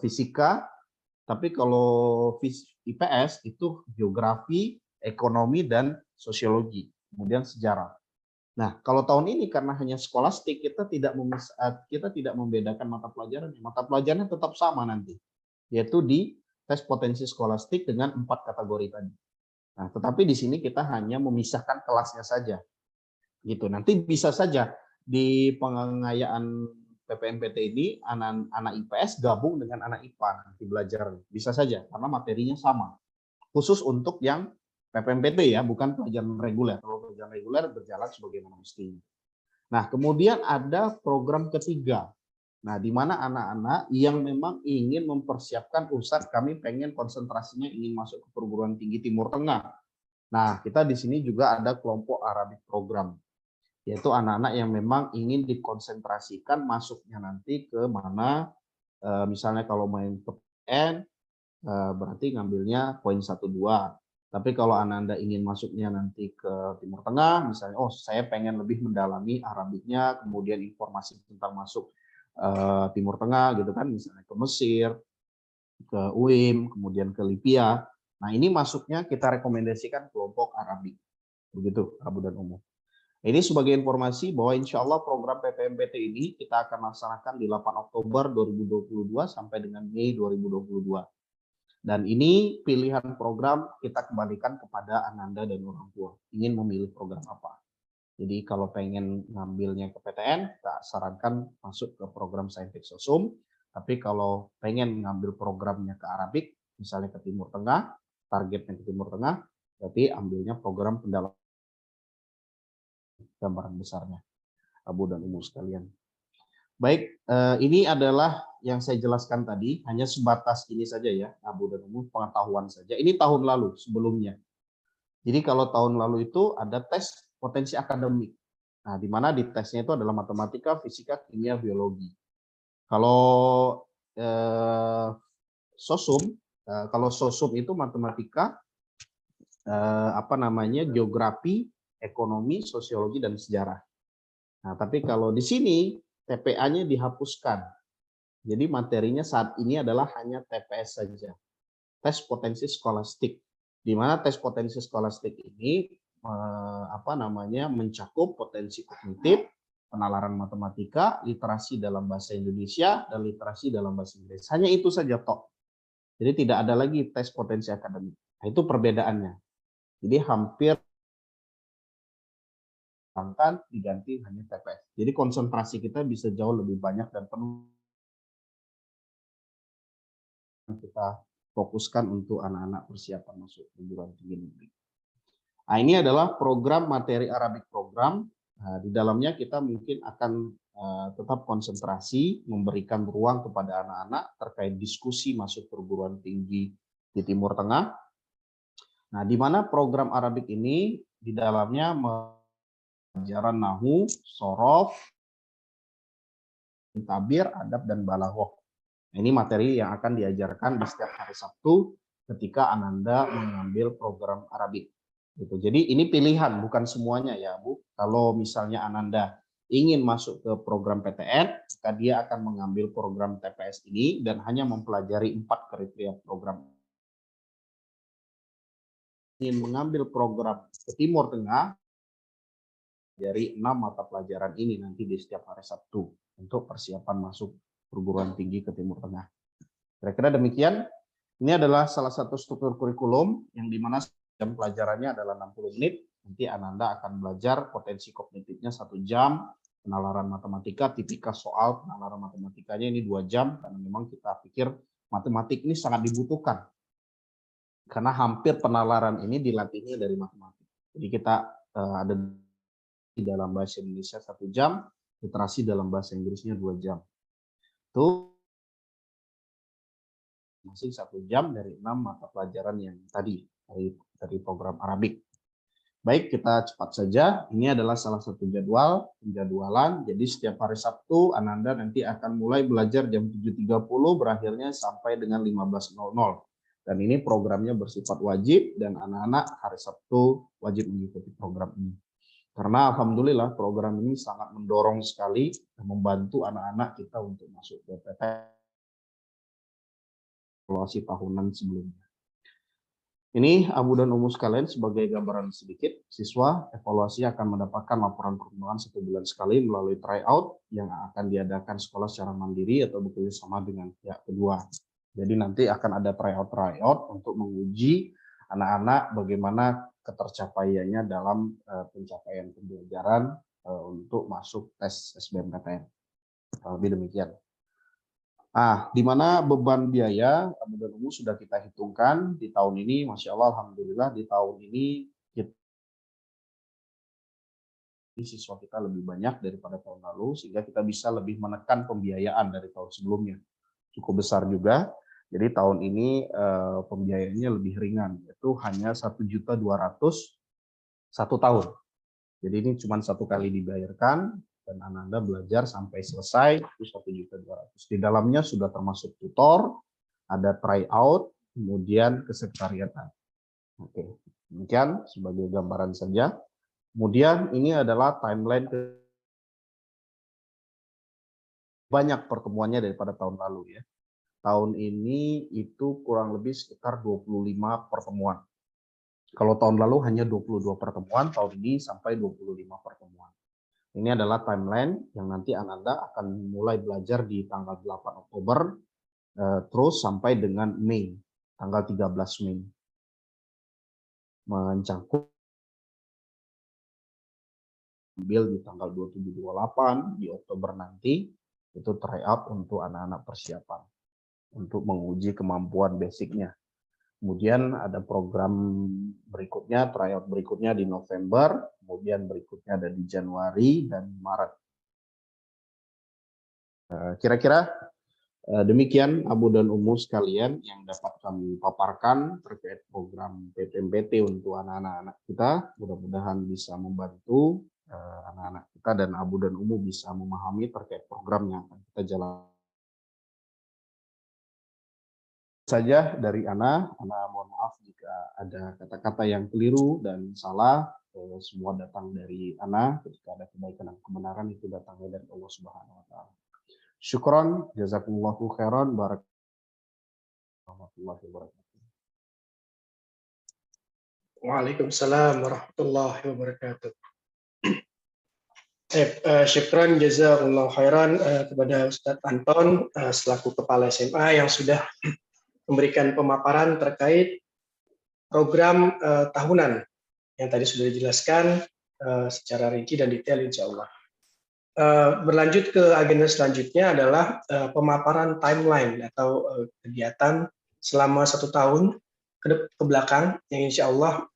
fisika, tapi kalau IPS itu geografi, ekonomi, dan sosiologi, kemudian sejarah. Nah, kalau tahun ini karena hanya skolastik, kita tidak membedakan mata pelajaran. Mata pelajarannya tetap sama nanti, yaitu di tes potensi skolastik dengan 4 kategori tadi. Nah, tetapi di sini kita hanya memisahkan kelasnya saja. Gitu. Nanti bisa saja di pengayaan PPMPT ini anak IPS gabung dengan anak IPA nanti belajar. Bisa saja karena materinya sama. Khusus untuk yang PPMPT ya, bukan pelajaran reguler. Kalau pelajaran reguler berjalan sebagaimana mestinya. Nah, kemudian ada program ketiga. Nah, di mana anak-anak yang memang ingin mempersiapkan, Ustadz kami pengen konsentrasinya ingin masuk ke perguruan tinggi Timur Tengah. Nah, kita di sini juga ada kelompok Arabic program, yaitu anak-anak yang memang ingin dikonsentrasikan masuknya nanti ke mana, misalnya kalau main PTN, berarti ngambilnya poin 1-2. Tapi kalau Anda ingin masuknya nanti ke Timur Tengah, misalnya, oh saya pengen lebih mendalami Arabiknya, kemudian informasi tentang masuk Timur Tengah gitu kan, misalnya ke Mesir, ke UIM, kemudian ke Libya. Nah ini masuknya kita rekomendasikan kelompok Arabik, begitu Abu dan Umum. Ini sebagai informasi bahwa insya Allah program PPMPT ini kita akan laksanakan di 8 Oktober 2022 sampai dengan Mei 2022. Dan ini pilihan program kita kembalikan kepada Ananda dan orang tua. Ingin memilih program apa. Jadi kalau pengen ngambilnya ke PTN, kita sarankan masuk ke program Saintek Sosum. Tapi kalau pengen ngambil programnya ke Arabik, misalnya ke Timur Tengah, targetnya ke Timur Tengah, berarti ambilnya program pendalaman gambaran besarnya, Abu dan Ummu sekalian. Baik, ini adalah yang saya jelaskan tadi, hanya sebatas ini saja ya, Abu dan Ummu, pengetahuan saja. Ini tahun lalu, sebelumnya. Jadi kalau tahun lalu itu ada tes potensi akademik. Nah, di mana di tesnya itu adalah matematika, fisika, kimia, biologi. Kalau sosum, kalau sosum itu matematika, geografi, ekonomi, sosiologi, dan sejarah. Nah, tapi kalau di sini TPA-nya dihapuskan. Jadi materinya saat ini adalah hanya TPS saja, tes potensi skolastik. Di mana tes potensi skolastik ini mencakup potensi kognitif, penalaran matematika, literasi dalam bahasa Indonesia, dan literasi dalam bahasa Inggris. Hanya itu saja toh. Jadi tidak ada lagi tes potensi akademik. Nah, itu perbedaannya. Jadi hampir diganti hanya TPS. Jadi konsentrasi kita bisa jauh lebih banyak dan penuh kita fokuskan untuk anak-anak persiapan masuk perguruan tinggi negeri. Nah, ini adalah program materi Arabik program. Nah, di dalamnya kita mungkin akan tetap konsentrasi memberikan ruang kepada anak-anak terkait diskusi masuk perguruan tinggi di Timur Tengah. Nah, di mana program Arabik ini di dalamnya pelajaran nahu, sorof, tabir, adab, dan balaghah. Nah, ini materi yang akan diajarkan di setiap hari Sabtu ketika Ananda mengambil program Arabik. Gitu. Jadi ini pilihan, bukan semuanya ya Bu. Kalau misalnya Ananda ingin masuk ke program PTN, maka dia akan mengambil program TPS ini dan hanya mempelajari 4 kriteria program. Ingin mengambil program ke Timur Tengah, dari 6 mata pelajaran ini nanti di setiap hari Sabtu untuk persiapan masuk perguruan tinggi ke Timur Tengah. Kira-kira demikian. Ini adalah salah satu struktur kurikulum yang dimana jam pelajarannya adalah 60 menit. Nanti Ananda akan belajar potensi kognitifnya 1 jam, penalaran matematika, tipikal soal penalaran matematikanya ini 2 jam, karena memang kita pikir matematik ini sangat dibutuhkan. Karena hampir penalaran ini dilatihnya dari matematik. Jadi kita ada di dalam bahasa Indonesia 1 jam, literasi dalam bahasa Inggrisnya 2 jam. Itu masih 1 jam dari 6 mata pelajaran yang tadi dari program Arabik. Baik, kita cepat saja. Ini adalah salah satu jadwal penjadwalan. Jadi setiap hari Sabtu Ananda nanti akan mulai belajar jam 7.30, berakhirnya sampai dengan 15.00. Dan ini programnya bersifat wajib dan anak-anak hari Sabtu wajib mengikuti program ini. Karena alhamdulillah program ini sangat mendorong sekali dan membantu anak-anak kita untuk masuk ke PTN evaluasi tahunan sebelumnya. Ini Abu dan Ummu sekalian sebagai gambaran sedikit, siswa evaluasi akan mendapatkan laporan perkembangan 1 bulan sekali melalui tryout yang akan diadakan sekolah secara mandiri atau bekerja sama dengan pihak kedua. Jadi nanti akan ada tryout untuk menguji anak-anak bagaimana ketercapaiannya dalam pencapaian pembelajaran untuk masuk tes SBMPTN. Lebih demikian. Di mana beban biaya Abu dan Umu sudah kita hitungkan di tahun ini, Masya Allah, Alhamdulillah di tahun ini siswa kita lebih banyak daripada tahun lalu, sehingga kita bisa lebih menekan pembiayaan dari tahun sebelumnya. Cukup besar juga, jadi tahun ini pembiayaannya lebih ringan, yaitu hanya 1.200.000 satu tahun. Jadi ini cuma satu kali dibayarkan, dan Anda belajar sampai selesai itu 1.200.000. Di dalamnya sudah termasuk tutor, ada tryout, kemudian kesekretariatan. Oke, demikian sebagai gambaran saja. Kemudian ini adalah timeline banyak pertemuannya daripada tahun lalu ya. Tahun ini itu kurang lebih sekitar 25 pertemuan. Kalau tahun lalu hanya 22 pertemuan, tahun ini sampai 25 pertemuan. Ini adalah timeline yang nanti Anda akan mulai belajar di tanggal 8 Oktober terus sampai dengan Mei, tanggal 13 Mei. Mencangkup ambil di tanggal 27-28 di Oktober nanti, itu tryout untuk anak-anak persiapan untuk menguji kemampuan basicnya. Kemudian ada program berikutnya, tryout berikutnya di November, kemudian berikutnya ada di Januari dan Maret. Kira-kira demikian Abu dan Umu sekalian yang dapat kami paparkan terkait program PPMPT untuk anak-anak kita. Mudah-mudahan bisa membantu anak-anak kita dan Abu dan Umu bisa memahami terkait program yang akan kita jalankan. Saja dari Ana mohon maaf jika ada kata-kata yang keliru dan salah. Semua datang dari Ana. Ketika ada kebaikan dan kebenaran itu datangnya dari Allah Subhanahu wa taala. Syukron, jazakumullahu khairan, warahmatullahi wabarakatuh. Waalaikumsalam warahmatullahi wabarakatuh. Syukran jazakumullahu khairan kepada Ustadz Anton selaku Kepala SMA yang sudah memberikan pemaparan terkait program tahunan yang tadi sudah dijelaskan secara rinci dan detail insya Allah. Berlanjut ke agenda selanjutnya adalah pemaparan timeline atau kegiatan selama 1 tahun ke belakang yang insya Allah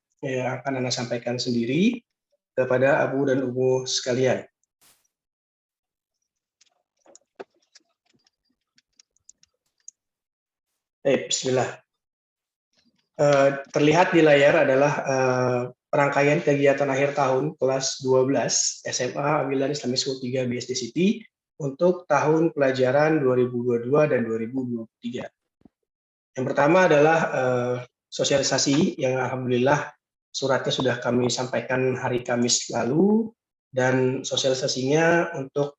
akan Anda sampaikan sendiri kepada Abu dan Umu sekalian. Bismillah. Terlihat di layar adalah rangkaian kegiatan akhir tahun kelas 12 SMA Al-Wildan Islamic School 3 BSD City untuk tahun pelajaran 2022 dan 2023. Yang pertama adalah sosialisasi yang alhamdulillah suratnya sudah kami sampaikan hari Kamis lalu, dan sosialisasinya untuk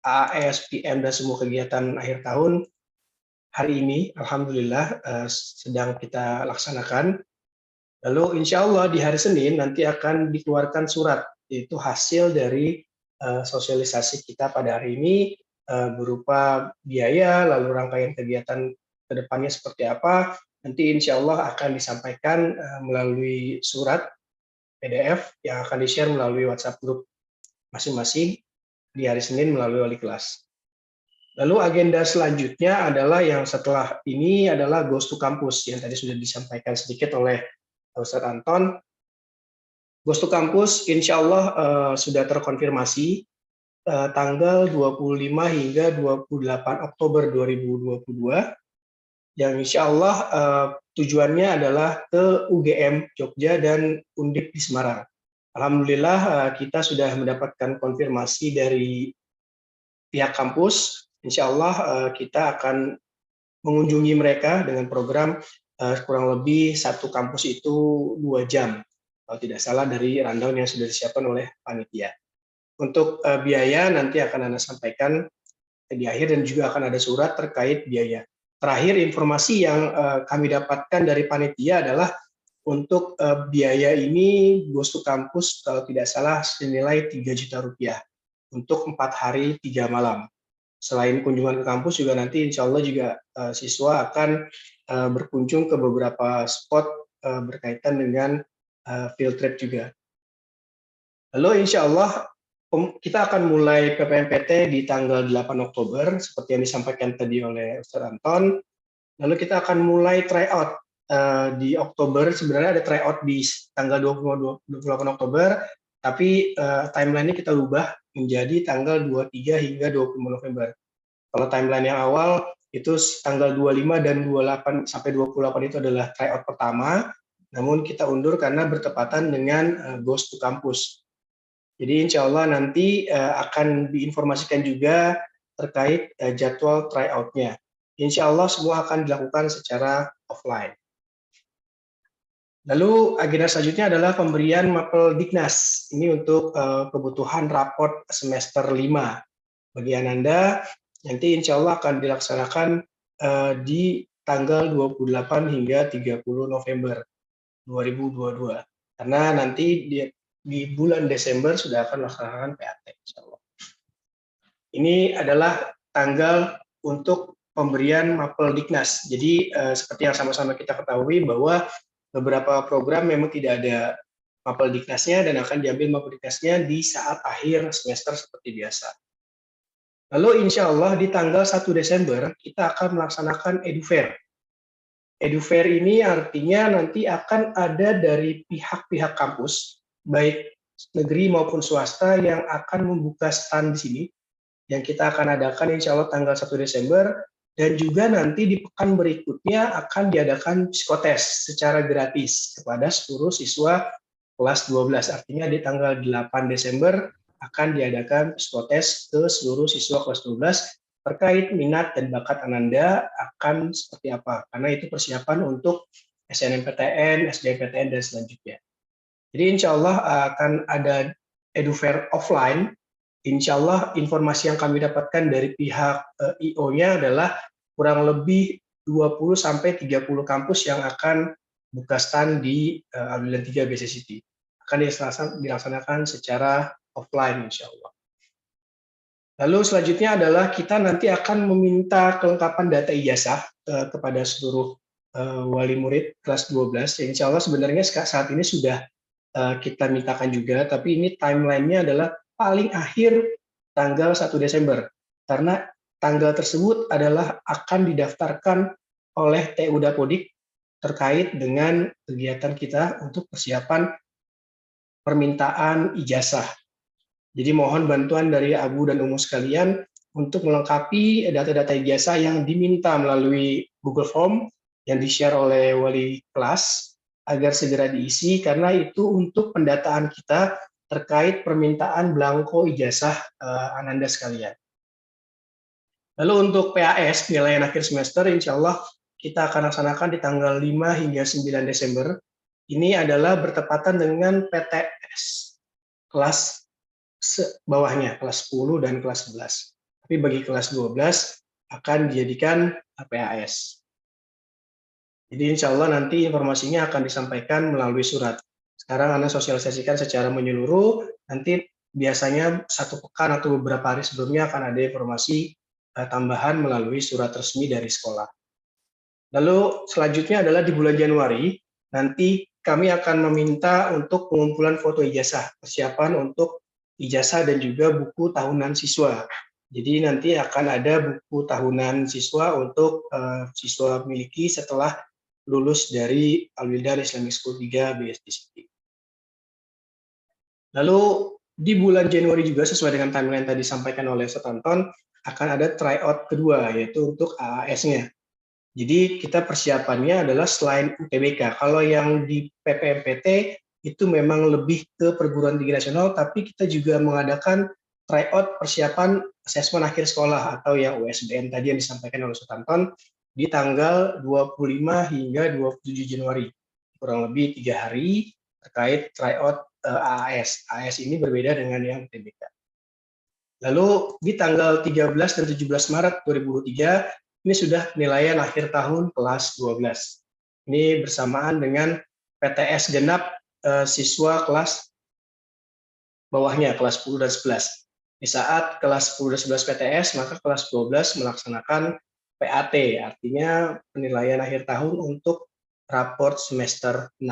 AAS, PM, dan semua kegiatan akhir tahun hari ini alhamdulillah sedang kita laksanakan. Lalu insya Allah di hari Senin nanti akan dikeluarkan surat, yaitu hasil dari sosialisasi kita pada hari ini berupa biaya, lalu rangkaian kegiatan ke depannya seperti apa. Nanti insya Allah akan disampaikan melalui surat PDF yang akan di-share melalui WhatsApp group masing-masing di hari Senin melalui wali kelas. Lalu agenda selanjutnya adalah yang setelah ini adalah Goes to Campus yang tadi sudah disampaikan sedikit oleh Ustadz Anton. Goes to Campus insya Allah sudah terkonfirmasi tanggal 25 hingga 28 Oktober 2022 yang insya Allah tujuannya adalah ke UGM Jogja dan Undip di Semarang. Alhamdulillah kita sudah mendapatkan konfirmasi dari pihak kampus. Insya Allah kita akan mengunjungi mereka dengan program kurang lebih satu kampus itu 2 jam. Kalau tidak salah dari rundown yang sudah disiapkan oleh panitia. Untuk biaya nanti akan Anda sampaikan di akhir dan juga akan ada surat terkait biaya. Terakhir informasi yang kami dapatkan dari panitia adalah untuk biaya ini Goes to Campus kalau tidak salah senilai 3 juta rupiah untuk 4 hari 3 malam. Selain kunjungan ke kampus juga nanti insya Allah juga siswa akan berkunjung ke beberapa spot berkaitan dengan field trip juga. Lalu insya Allah kita akan mulai PPMPT di tanggal 8 Oktober, seperti yang disampaikan tadi oleh Ustaz Anton. Lalu kita akan mulai tryout di Oktober. Sebenarnya ada tryout di tanggal 28 Oktober, tapi timeline-nya kita ubah menjadi tanggal 23 hingga 25 November. Kalau timeline yang awal itu tanggal 25 dan 28 sampai 28 itu adalah tryout pertama, namun kita undur karena bertepatan dengan Goes to Campus. Jadi insya Allah nanti akan diinformasikan juga terkait jadwal tryout-nya. Insya Allah semua akan dilakukan secara offline. Lalu agenda selanjutnya adalah pemberian mapel Dignas. Ini untuk kebutuhan raport semester 5. Bagi Ananda, nanti insya Allah akan dilaksanakan di tanggal 28 hingga 30 November 2022. Karena nanti di bulan Desember sudah akan melaksanakan PAT, insya Allah. Ini adalah tanggal untuk pemberian mapel Dignas. Jadi seperti yang sama-sama kita ketahui bahwa beberapa program memang tidak ada mapel Dignasnya dan akan diambil mapel Dignasnya di saat akhir semester seperti biasa. Lalu insya Allah di tanggal 1 Desember kita akan melaksanakan EduFair. EduFair ini artinya nanti akan ada dari pihak-pihak kampus, baik negeri maupun swasta yang akan membuka stand di sini, yang kita akan adakan insya Allah tanggal 1 Desember, dan juga nanti di pekan berikutnya akan diadakan psikotes secara gratis kepada seluruh siswa kelas 12. Artinya di tanggal 8 Desember akan diadakan psikotes ke seluruh siswa kelas 12 terkait minat dan bakat Ananda akan seperti apa. Karena itu persiapan untuk SNMPTN, SBMPTN, dan selanjutnya. Jadi insya Allah akan ada EduFair offline. Insya Allah informasi yang kami dapatkan dari pihak IO-nya adalah kurang lebih 20-30 kampus yang akan buka stand di Alwilan 3 BC City. Akan dilaksanakan secara offline insya Allah. Lalu selanjutnya adalah kita nanti akan meminta kelengkapan data ijazah kepada seluruh wali murid kelas 12. Insya Allah sebenarnya saat ini sudah kita mintakan juga, tapi ini timeline-nya adalah paling akhir tanggal 1 Desember. Karena tanggal tersebut adalah akan didaftarkan oleh TU Dapodik terkait dengan kegiatan kita untuk persiapan permintaan ijazah. Jadi mohon bantuan dari Abu dan Umu sekalian untuk melengkapi data-data ijazah yang diminta melalui Google Form yang di-share oleh wali kelas agar segera diisi, karena itu untuk pendataan kita terkait permintaan belangko ijazah Ananda sekalian. Lalu untuk PAS, penilaian akhir semester, insya Allah kita akan laksanakan di tanggal 5 hingga 9 Desember. Ini adalah bertepatan dengan PTS kelas bawahnya, kelas 10 dan kelas 11. Tapi bagi kelas 12 akan dijadikan PAS. Jadi insya Allah nanti informasinya akan disampaikan melalui surat. Sekarang Anda sosialisasikan secara menyeluruh, nanti biasanya satu pekan atau beberapa hari sebelumnya akan ada informasi tambahan melalui surat resmi dari sekolah. Lalu selanjutnya adalah di bulan Januari, nanti kami akan meminta untuk pengumpulan foto ijazah, persiapan untuk ijazah dan juga buku tahunan siswa. Jadi nanti akan ada buku tahunan siswa untuk siswa miliki setelah lulus dari Al-Wildan Islamic School 3 BSD City. Lalu di bulan Januari juga sesuai dengan timeline tadi disampaikan oleh Ustaz Anton, akan ada tryout kedua yaitu untuk AAS-nya. Jadi kita persiapannya adalah selain UTBK. Kalau yang di PPMPT itu memang lebih ke perguruan tinggi nasional, tapi kita juga mengadakan tryout persiapan asesmen akhir sekolah atau yang USBN tadi yang disampaikan oleh Ustaz Anton di tanggal 25 hingga 27 Januari. Kurang lebih 3 hari terkait tryout AAS. AAS ini berbeda dengan yang UTBK. Lalu di tanggal 13 dan 17 Maret 2023 ini sudah penilaian akhir tahun kelas 12. Ini bersamaan dengan PTS genap siswa kelas bawahnya, kelas 10 dan 11. Di saat kelas 10 dan 11 PTS, maka kelas 12 melaksanakan PAT, artinya penilaian akhir tahun untuk raport semester 6.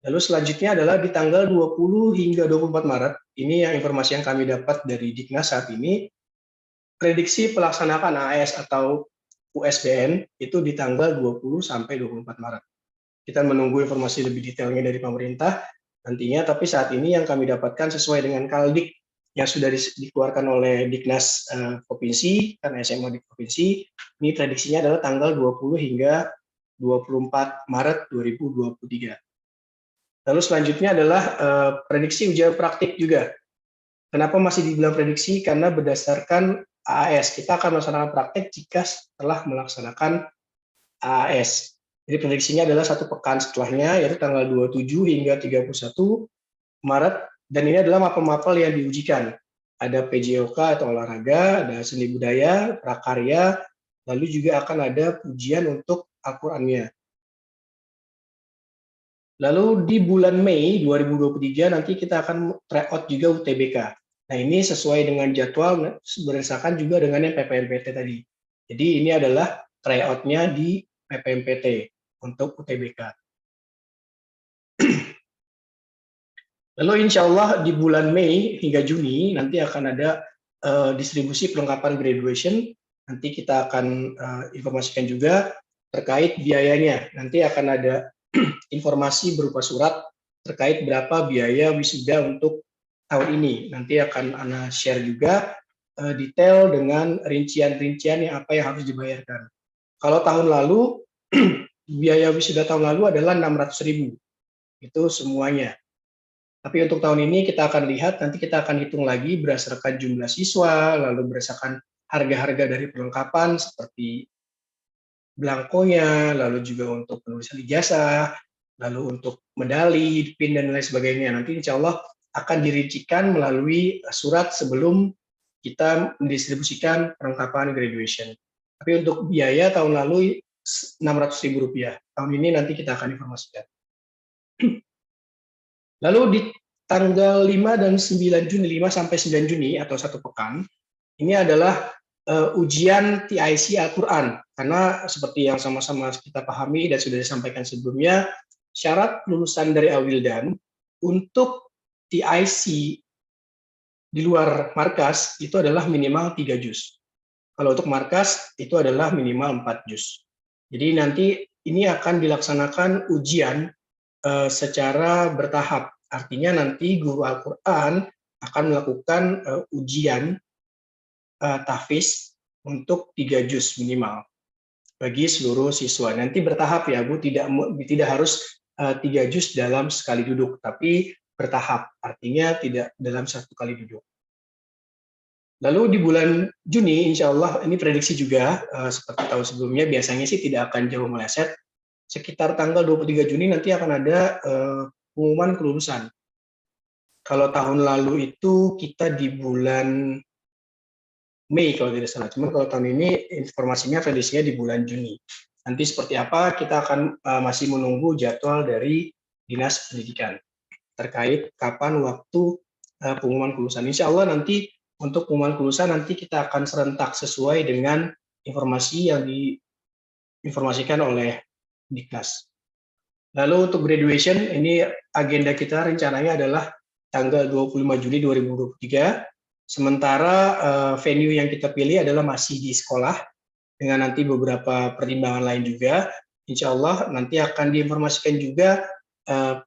Lalu selanjutnya adalah di tanggal 20 hingga 24 Maret, ini yang informasi yang kami dapat dari Diknas saat ini, prediksi pelaksanaan AS atau USBN itu di tanggal 20 sampai 24 Maret. Kita menunggu informasi lebih detailnya dari pemerintah nantinya, tapi saat ini yang kami dapatkan sesuai dengan Kaldik yang sudah dikeluarkan oleh Diknas Provinsi, kan SMA di Provinsi, ini prediksinya adalah tanggal 20 hingga 24 Maret 2023. Lalu selanjutnya adalah prediksi ujian praktik juga. Kenapa masih dibilang prediksi? Karena berdasarkan AAS, kita akan melaksanakan praktek jika setelah melaksanakan AAS. Jadi prediksinya adalah 1 pekan setelahnya, yaitu tanggal 27 hingga 31 Maret, dan ini adalah mapel-mapel yang diujikan. Ada PJOK atau olahraga, ada seni budaya, prakarya, lalu juga akan ada ujian untuk Al-Qur'annya. Lalu di bulan Mei 2023 nanti kita akan tryout juga UTBK. Nah ini sesuai dengan jadwal berdasarkan juga dengan yang PPMPT tadi. Jadi ini adalah tryout-nya di PPMPT untuk UTBK. Lalu insya Allah di bulan Mei hingga Juni nanti akan ada distribusi perlengkapan graduation. Nanti kita akan informasikan juga terkait biayanya. Nanti akan ada informasi berupa surat terkait berapa biaya wisuda untuk tahun ini. Nanti akan Ana share juga detail dengan rincian-rincian yang apa yang harus dibayarkan. Kalau tahun lalu, biaya wisuda tahun lalu adalah 600.000. Itu semuanya. Tapi untuk tahun ini kita akan lihat, nanti kita akan hitung lagi berdasarkan jumlah siswa, lalu berdasarkan harga-harga dari perlengkapan seperti belangkonya, lalu juga untuk penulisan ijazah, lalu untuk medali, PIN, dan lain sebagainya. Nanti insya Allah akan dirincikan melalui surat sebelum kita mendistribusikan perlengkapan graduation. Tapi untuk biaya tahun lalu Rp600.000. Tahun ini nanti kita akan informasikan. Lalu di tanggal 5 dan 9 Juni, 5 sampai 9 Juni atau 1 pekan, ini adalah ujian TIC Al-Quran. Karena seperti yang sama-sama kita pahami dan sudah disampaikan sebelumnya, syarat lulusan dari Al-Wildan untuk TIC di luar markas itu adalah minimal 3 juz. Kalau untuk markas itu adalah minimal 4 juz. Jadi nanti ini akan dilaksanakan ujian secara bertahap. Artinya nanti guru Al-Quran akan melakukan ujian tahfiz untuk 3 juz minimal bagi seluruh siswa. Nanti bertahap ya Bu, tidak harus 3 juz dalam sekali duduk, tapi bertahap, artinya tidak dalam satu kali duduk. Lalu di bulan Juni, insya Allah ini prediksi juga seperti tahun sebelumnya, biasanya sih tidak akan jauh meleset. Sekitar tanggal 23 Juni nanti akan ada pengumuman kelulusan. Kalau tahun lalu itu kita di bulan Mei kalau tidak salah. Cuma kalau tahun ini informasinya prediksinya di bulan Juni. Nanti seperti apa kita akan masih menunggu jadwal dari Dinas Pendidikan terkait kapan waktu pengumuman kelulusan. Insya Allah nanti untuk pengumuman kelulusan nanti kita akan serentak sesuai dengan informasi yang diinformasikan oleh Diknas. Lalu untuk graduation ini agenda kita rencananya adalah tanggal 25 Juli 2023. Sementara venue yang kita pilih adalah masih di sekolah dengan nanti beberapa pertimbangan lain juga. Insya Allah nanti akan diinformasikan juga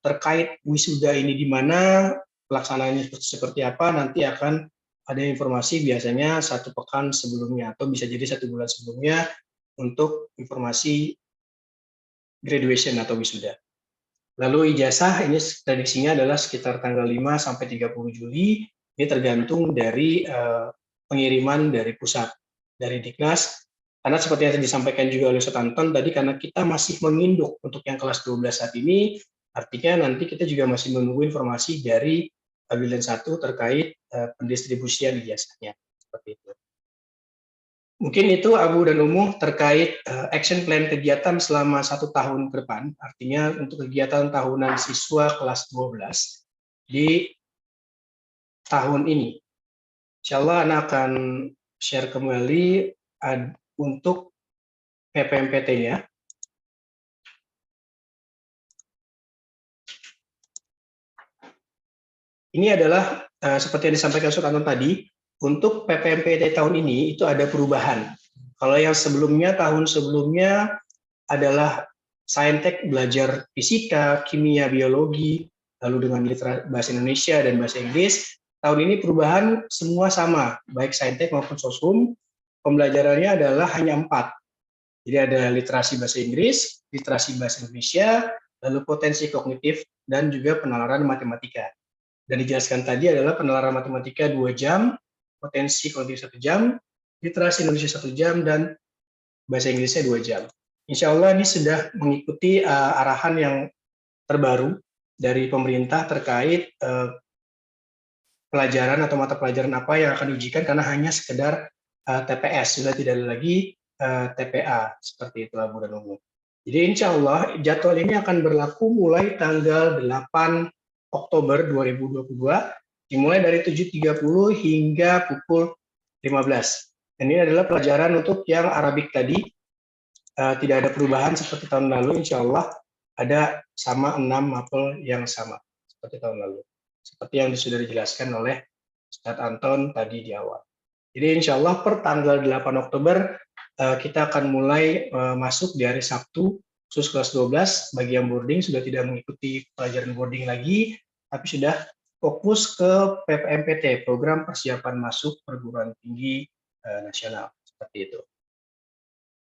terkait wisuda ini di mana, pelaksanaannya seperti apa, nanti akan ada informasi biasanya 1 pekan sebelumnya atau bisa jadi 1 bulan sebelumnya untuk informasi graduation atau wisuda. Lalu ijazah ini prediksinya adalah sekitar tanggal 5 sampai 30 Juli. Ini tergantung dari pengiriman dari pusat, dari Diknas. Karena seperti yang disampaikan juga oleh Ustaz Anton tadi, karena kita masih menginduk untuk yang kelas 12 saat ini, artinya nanti kita juga masih menunggu informasi dari Wildan 1 terkait pendistribusian ijazahnya. Seperti itu. Mungkin itu Abu dan Umu terkait action plan kegiatan selama 1 tahun ke depan, artinya untuk kegiatan tahunan siswa kelas 12 di tahun ini. Insya Allah Ana akan share kembali untuk PPMPT-nya. Ini adalah seperti yang disampaikan Ustaz Anton tadi, untuk PPMPT tahun ini itu ada perubahan. Kalau yang sebelumnya, tahun sebelumnya adalah Saintek belajar fisika, kimia, biologi, lalu dengan bahasa Indonesia dan bahasa Inggris. Tahun ini perubahan semua sama, baik Saintek maupun Sosum. Pembelajarannya adalah hanya 4. Jadi ada literasi bahasa Inggris, literasi bahasa Indonesia, lalu potensi kognitif, dan juga penalaran matematika. Dan dijelaskan tadi adalah penalaran matematika 2 jam, potensi kognitif 1 jam, literasi Indonesia 1 jam, dan bahasa Inggrisnya 2 jam. Insya Allah ini sudah mengikuti arahan yang terbaru dari pemerintah terkait pelajaran atau mata pelajaran apa yang akan diujikan, karena hanya sekedar TPS, sudah tidak ada lagi TPA, seperti itu Bu dan Umum. Jadi insya Allah jadwal ini akan berlaku mulai tanggal 8 Oktober 2022, dimulai dari 7.30 hingga pukul 15. Dan ini adalah pelajaran untuk yang Arabik tadi, tidak ada perubahan seperti tahun lalu, insya Allah ada sama 6 mapel yang sama seperti tahun lalu. Seperti yang sudah dijelaskan oleh Ustadz Anton tadi di awal. Jadi insya Allah per tanggal 8 Oktober kita akan mulai masuk di hari Sabtu, khusus kelas 12, bagi yang boarding sudah tidak mengikuti pelajaran boarding lagi, tapi sudah fokus ke PPMPT, Program Persiapan Masuk Perguruan Tinggi Nasional, seperti itu.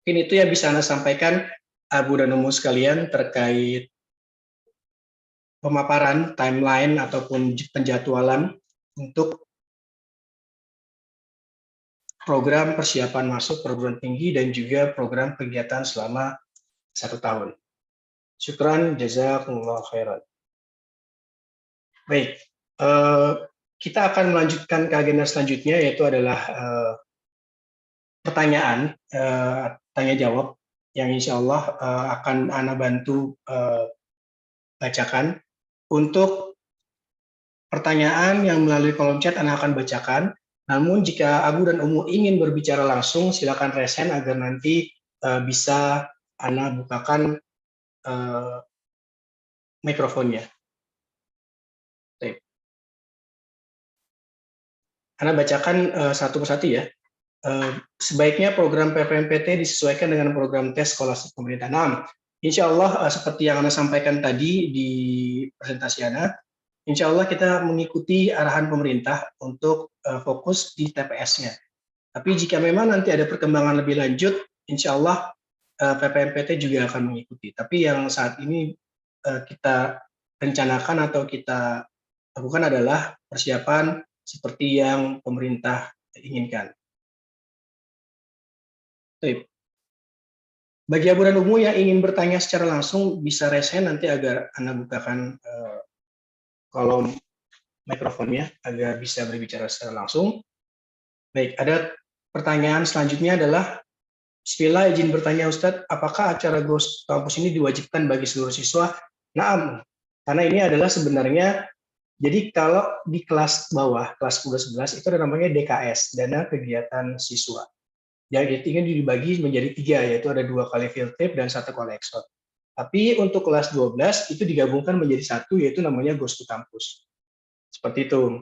Mungkin itu yang bisa Anda sampaikan, Abu dan Umu sekalian, terkait pemaparan, timeline, ataupun penjadwalan untuk program persiapan masuk perguruan tinggi dan juga program kegiatan selama 1 tahun. Syukran, jazakumullah khairan. Baik, kita akan melanjutkan ke agenda selanjutnya, yaitu adalah pertanyaan, tanya jawab, yang insya Allah akan Ana bantu bacakan. Untuk pertanyaan yang melalui kolom chat Ana akan bacakan, namun jika Abu dan Umu ingin berbicara langsung, silakan raise hand agar nanti bisa Ana bukakan mikrofonnya. Ana bacakan satu persatu ya. Sebaiknya program PPMPT disesuaikan dengan program tes skolastik pemerintah. Nah, insya Allah seperti yang Ana sampaikan tadi di presentasi Ana, insya Allah kita mengikuti arahan pemerintah untuk fokus di TPS-nya. Tapi jika memang nanti ada perkembangan lebih lanjut, insya Allah PPMPT juga akan mengikuti. Tapi yang saat ini kita rencanakan atau kita lakukan adalah persiapan seperti yang pemerintah inginkan. Bagi Abu dan Umu yang ingin bertanya secara langsung, bisa raise hand nanti agar Anda bukakan kolom mikrofonnya agar bisa berbicara secara langsung. Baik, ada pertanyaan selanjutnya adalah, Bismillah, izin bertanya Ustadz, apakah acara Ghost Kampus ini diwajibkan bagi seluruh siswa? Naam, karena ini adalah sebenarnya, jadi kalau di kelas bawah, kelas 10-11, itu ada namanya DKS, Dana Kegiatan Siswa. Yang ini dibagi menjadi 3, yaitu ada 2 kali field trip dan 1 kali ekspor. Tapi untuk kelas 12 itu digabungkan menjadi 1, yaitu namanya Ghost to Campus. Seperti itu.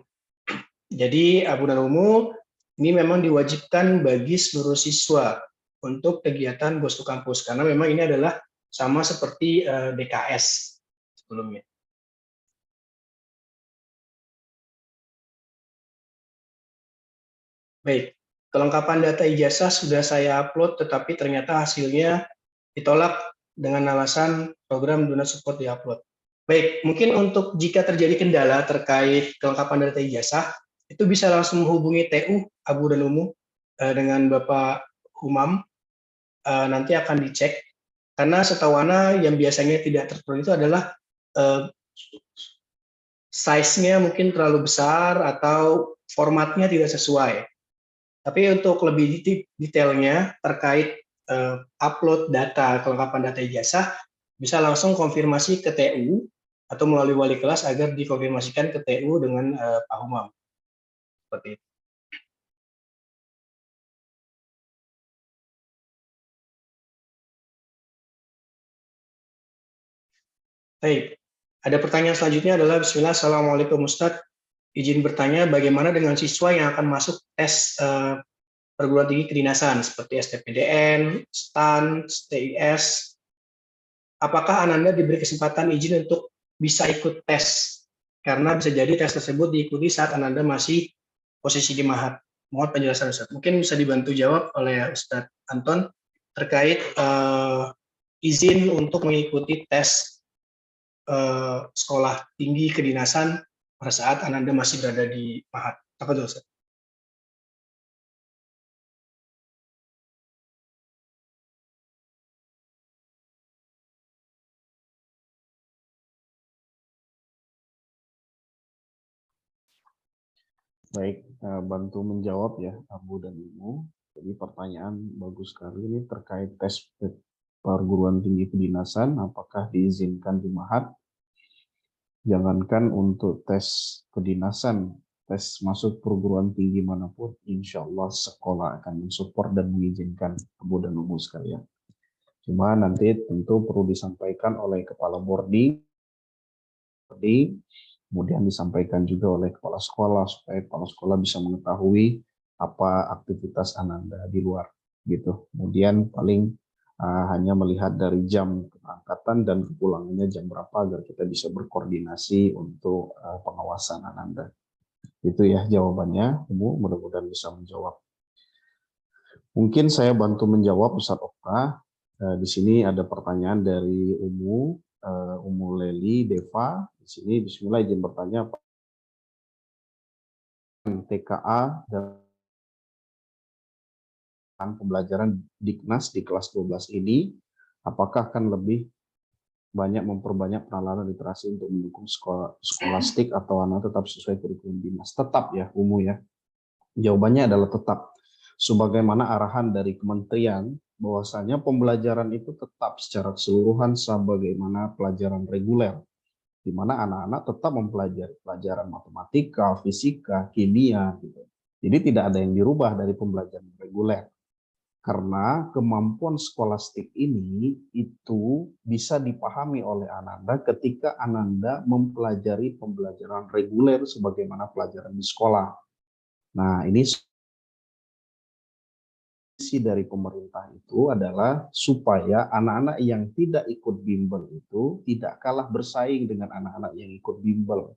Jadi Abu dan Umu, ini memang diwajibkan bagi seluruh siswa untuk kegiatan Ghost to Campus, karena memang ini adalah sama seperti DKS sebelumnya. Baik, kelengkapan data ijazah sudah saya upload, tetapi ternyata hasilnya ditolak dengan alasan program do not support di-upload. Baik, mungkin untuk jika terjadi kendala terkait kelengkapan data ijazah, itu bisa langsung menghubungi TU Abu dan Umu dengan Bapak Humam, nanti akan dicek. Karena setahu Ana yang biasanya tidak terpenuhi itu adalah size-nya mungkin terlalu besar atau formatnya tidak sesuai. Tapi untuk lebih detailnya terkait upload data, kelengkapan data ijazah, bisa langsung konfirmasi ke TU atau melalui wali kelas agar dikonfirmasikan ke TU dengan Pak Humam. Seperti itu. Baik, ada pertanyaan selanjutnya adalah, Bismillah, Assalamualaikum Ustadz. izin bertanya bagaimana dengan siswa yang akan masuk tes perguruan tinggi kedinasan seperti STPDN, STAN, STIS. Apakah Ananda diberi kesempatan izin untuk bisa ikut tes? Karena bisa jadi tes tersebut diikuti saat Ananda masih posisi di Mahat. Mohon penjelasan Ustaz. Mungkin bisa dibantu jawab oleh Ustaz Anton terkait izin untuk mengikuti tes sekolah tinggi kedinasan pada saat Ananda masih berada di Mahat. Apa itu Ustaz? Baik, bantu menjawab ya Abu dan Ibu. Jadi pertanyaan bagus sekali ini terkait tes perguruan tinggi kedinasan, apakah diizinkan di Mahat? Jangankan untuk tes kedinasan, tes masuk perguruan tinggi manapun, insya Allah sekolah akan mensupport dan mengizinkan Abu dan Ibu sekalian. Cuma nanti tentu perlu disampaikan oleh kepala boarding, kemudian disampaikan juga oleh kepala sekolah supaya kepala sekolah bisa mengetahui apa aktivitas Ananda di luar gitu. Kemudian paling hanya melihat dari jam keberangkatan dan kepulangannya jam berapa agar kita bisa berkoordinasi untuk pengawasan Ananda. Itu ya jawabannya, Ibu. Mudah-mudahan bisa menjawab. Mungkin saya bantu menjawab Ustaz Okta. Di sini ada pertanyaan dari Umu Leli Deva. Di sini Bismillah izin bertanya, TKA dan pembelajaran Diknas di kelas 12 ini, apakah akan lebih banyak memperbanyak penalaran literasi untuk mendukung skolastik atau anak tetap sesuai kurikulum Dinas? Tetap ya, ya. Jawabannya adalah tetap. Sebagaimana arahan dari kementerian, bahwasanya pembelajaran itu tetap secara keseluruhan sebagaimana pelajaran reguler, di mana anak-anak tetap mempelajari pelajaran matematika, fisika, kimia, gitu. Jadi tidak ada yang dirubah dari pembelajaran reguler. Karena kemampuan skolastik ini itu bisa dipahami oleh Ananda ketika Ananda mempelajari pembelajaran reguler sebagaimana pelajaran di sekolah. Nah, ini dari pemerintah itu adalah supaya anak-anak yang tidak ikut bimbel itu tidak kalah bersaing dengan anak-anak yang ikut bimbel.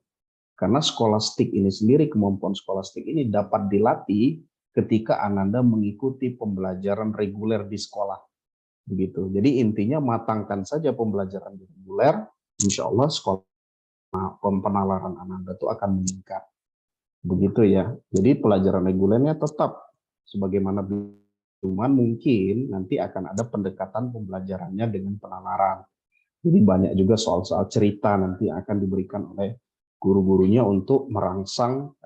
Karena skolastik ini sendiri, kemampuan skolastik ini dapat dilatih ketika Ananda mengikuti pembelajaran reguler di sekolah. Begitu. Jadi intinya matangkan saja pembelajaran reguler, insya Allah sekolah penalaran Ananda itu akan meningkat. Begitu ya. Jadi pelajaran regulernya tetap sebagaimana, cuman mungkin nanti akan ada pendekatan pembelajarannya dengan penalaran. Jadi banyak juga soal-soal cerita nanti akan diberikan oleh guru-gurunya untuk merangsang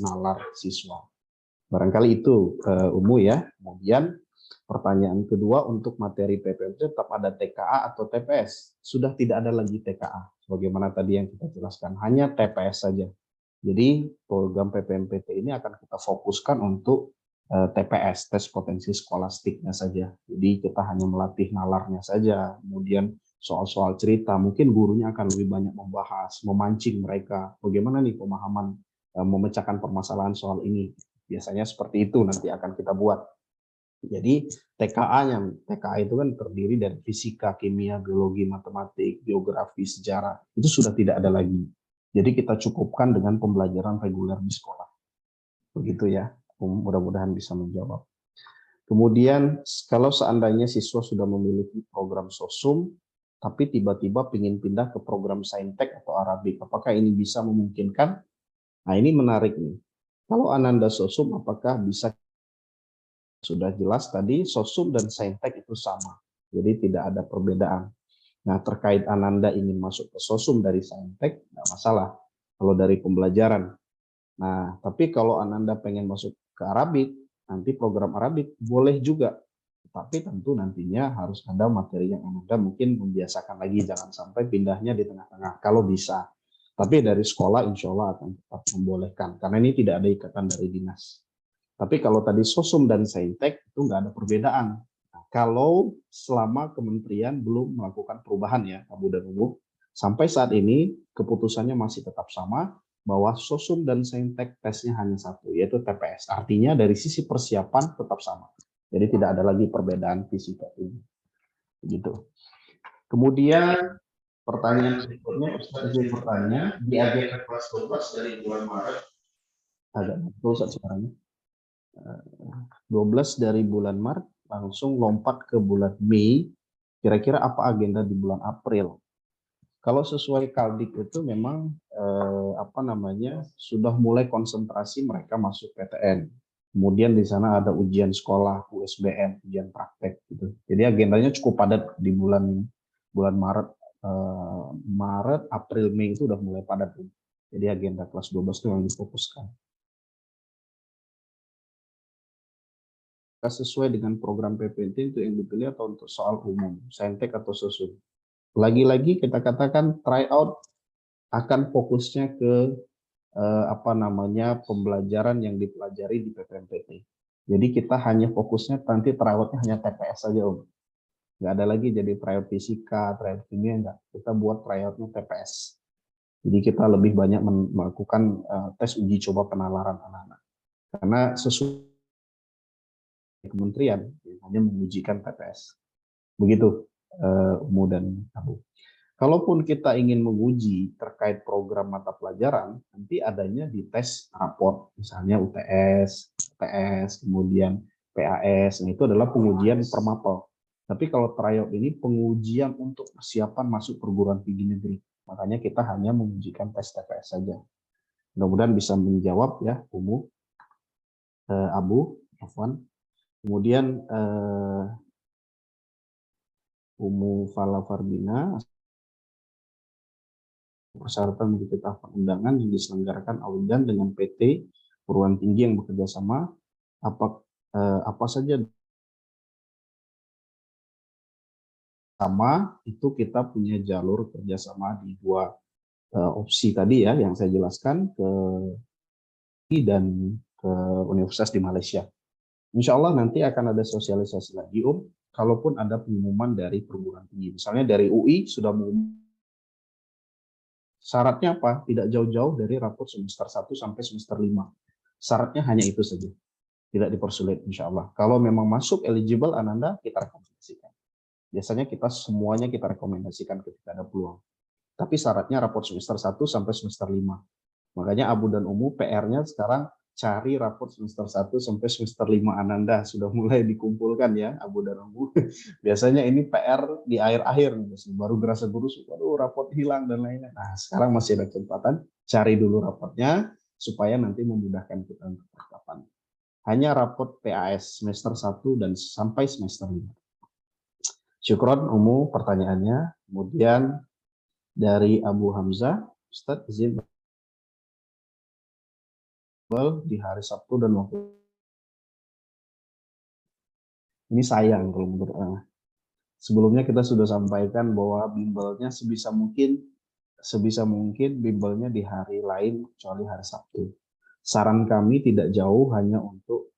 nalar siswa. Barangkali itu ya. Kemudian pertanyaan kedua, untuk materi PPMC tetap ada TKA atau TPS? Sudah tidak ada lagi TKA. Sebagaimana tadi yang kita jelaskan, hanya TPS saja. Jadi program PPMPT ini akan kita fokuskan untuk TPS, tes potensi skolastiknya saja. Jadi kita hanya melatih nalarnya saja. Kemudian soal-soal cerita, mungkin gurunya akan lebih banyak membahas, memancing mereka. Bagaimana nih pemahaman memecahkan permasalahan soal ini. Biasanya seperti itu nanti akan kita buat. Jadi TKA itu kan terdiri dari fisika, kimia, biologi, matematik, geografi, sejarah. Itu sudah tidak ada lagi. Jadi kita cukupkan dengan pembelajaran reguler di sekolah. Begitu ya. Mudah-mudahan bisa menjawab. Kemudian kalau seandainya siswa sudah memiliki program sosum, tapi tiba-tiba ingin pindah ke program saintek atau Arabik, apakah ini bisa memungkinkan? Nah, ini menarik nih. Kalau Ananda sosum, apakah bisa? Sudah jelas tadi, sosum dan saintek itu sama. Jadi tidak ada perbedaan. Nah, terkait Ananda ingin masuk ke sosum dari saintek, nggak masalah. Kalau dari pembelajaran. Nah, tapi kalau Ananda pengen masuk ke Arabik, nanti program Arabik boleh juga. Tapi tentu nantinya harus ada materi yang Ananda mungkin membiasakan lagi, jangan sampai pindahnya di tengah-tengah, kalau bisa. Tapi dari sekolah insya Allah akan tetap membolehkan, karena ini tidak ada ikatan dari dinas. Tapi kalau tadi sosum dan saintek itu nggak ada perbedaan. Nah, kalau selama kementerian belum melakukan perubahan ya, Abu dan Umu, sampai saat ini keputusannya masih tetap sama, bahwa sosum dan saintek tesnya hanya satu, yaitu TPS. Artinya dari sisi persiapan tetap sama. Jadi tidak ada lagi perbedaan fisika ini. Begitu. Kemudian pertanyaan berikutnya, Ustaz izin bertanya, di agenda kelas 12 dari bulan Maret, agak betul Ustaz suaranya, 12 dari bulan Maret langsung lompat ke bulan Mei, kira-kira apa agenda di bulan April? Kalau sesuai Kaldik itu memang sudah mulai konsentrasi mereka masuk PTN. Kemudian di sana ada ujian sekolah, USBN, ujian praktek gitu. Jadi agendanya cukup padat di bulan Maret, April, Mei itu udah mulai padat. Jadi agenda kelas 12 itu yang difokuskan. Sesuai dengan program PPT itu yang dipilih atau untuk soal umum, saintek atau sosum. Lagi-lagi kita katakan tryout akan fokusnya ke pembelajaran yang dipelajari di PPMPT. Jadi kita hanya fokusnya nanti tryoutnya hanya TPS saja Om. Nggak ada lagi jadi tryout fisika, tryout kimia, enggak. Kita buat tryoutnya TPS. Jadi kita lebih banyak melakukan tes uji coba penalaran anak-anak. Karena sesuai kementerian hanya mengujikan TPS. Begitu Umu dan Abu. Kalaupun kita ingin menguji terkait program mata pelajaran, nanti adanya di tes raport, misalnya UTS, TS, kemudian PAS, nah itu adalah pengujian per mapel. Tapi kalau tryout ini pengujian untuk persiapan masuk perguruan tinggi negeri, makanya kita hanya mengujikan tes TPS saja. Mudah-mudahan bisa menjawab ya, Umu, Abu, Afwan. Kemudian Umu Fala Farbina, persyaratan mengikuti tahapan undangan yang diselenggarakan Audan dengan PT perguruan tinggi yang bekerja sama, apa saja sama itu kita punya jalur kerjasama di dua opsi tadi ya yang saya jelaskan, ke dan ke universitas di Malaysia. Insya Allah nanti akan ada sosialisasi lagi kalaupun ada pengumuman dari perguruan tinggi, misalnya dari UI sudah mengumumkan. Syaratnya apa? Tidak jauh-jauh dari raport semester 1 sampai semester 5. Syaratnya hanya itu saja. Tidak dipersulit insya Allah. Kalau memang masuk eligible Ananda, kita rekomendasikan. Biasanya semuanya kita rekomendasikan ketika ada peluang. Tapi syaratnya raport semester 1 sampai semester 5. Makanya Abu dan Umu PR-nya sekarang cari raport semester 1 sampai semester 5 Ananda. Sudah mulai dikumpulkan ya Abu dan Umu. Biasanya ini PR di akhir-akhir. Baru gerasa gurus, waduh raport hilang dan lainnya. Nah sekarang masih ada kesempatan, cari dulu raportnya supaya nanti memudahkan kita untuk persiapan. Hanya raport PAS semester 1 dan sampai semester 5. Syukron Umu pertanyaannya. Kemudian dari Abu Hamzah, Ustadz izin di hari Sabtu dan waktu ini sayang kalau menurut sebelumnya kita sudah sampaikan bahwa bimbelnya sebisa mungkin bimbelnya di hari lain kecuali hari Sabtu. Saran kami tidak jauh hanya untuk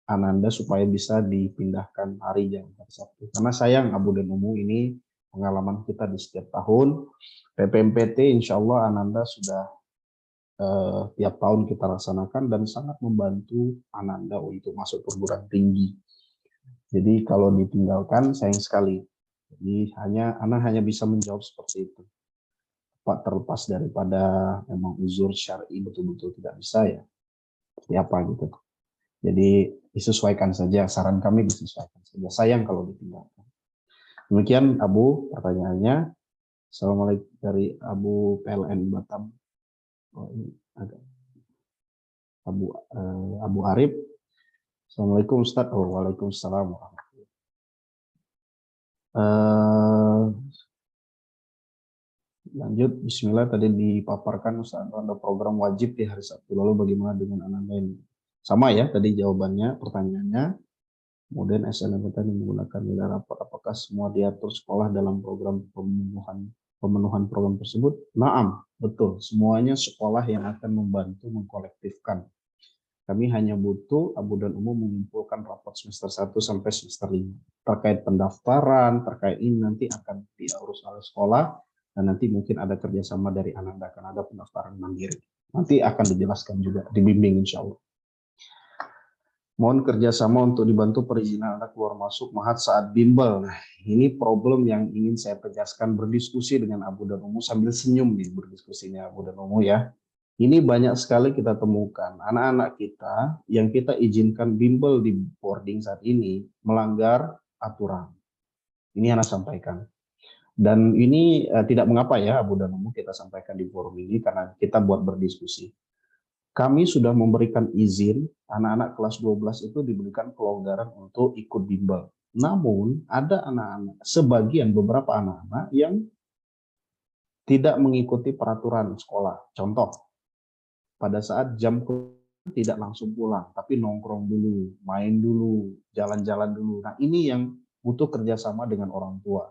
Ananda supaya bisa dipindahkan hari Sabtu. Karena sayang Abu dan Umu ini pengalaman kita di setiap tahun PPMPT insya Allah Ananda sudah tiap tahun kita laksanakan dan sangat membantu Ananda untuk masuk perguruan tinggi. Jadi kalau ditinggalkan sayang sekali. Jadi Anda hanya bisa menjawab seperti itu. Pak, terlepas daripada memang uzur syar'i betul-betul tidak bisa ya. Seperti apa gitu. Jadi disesuaikan saja, saran kami disesuaikan saja. Sayang kalau ditinggalkan. Demikian Abu pertanyaannya. Assalamualaikum dari Abu PLN Batam. Oh, ini agak Abu Arif. Assalamualaikum Ustaz. Oh, waalaikumsalam. Lanjut, Bismillah tadi dipaparkan Ustaz ada program wajib di hari Sabtu. Lalu bagaimana dengan anak lain? Sama ya tadi jawabannya, pertanyaannya. Kemudian SNM tadi menggunakan nilai rapor. Apakah semua diatur sekolah dalam program pemenuhan program tersebut? Naam, betul. Semuanya sekolah yang akan membantu mengkolektifkan. Kami hanya butuh Abu dan Umu mengumpulkan raport semester 1 sampai semester 5. Terkait pendaftaran, terkait ini nanti akan diurus oleh sekolah, dan nanti mungkin ada kerjasama dari Ananda, karena ada pendaftaran mandiri. Nanti akan dijelaskan juga, dibimbing insya Allah. Mohon kerjasama untuk dibantu perizinan anak keluar masuk Mahat saat bimbel. Nah, ini problem yang ingin saya tegaskan, berdiskusi dengan Abu dan Umu sambil senyum nih berdiskusinya Abu dan Umu ya. Ini banyak sekali kita temukan anak-anak kita yang kita izinkan bimbel di boarding saat ini melanggar aturan. Ini Ana sampaikan. Dan ini tidak mengapa ya Abu dan Umu kita sampaikan di forum ini karena kita buat berdiskusi. Kami sudah memberikan izin anak-anak kelas 12 itu diberikan kelonggaran untuk ikut bimbel. Namun ada anak-anak, sebagian beberapa anak-anak yang tidak mengikuti peraturan sekolah. Contoh, pada saat jam tidak langsung pulang, tapi nongkrong dulu, main dulu, jalan-jalan dulu. Nah ini yang butuh kerjasama dengan orang tua.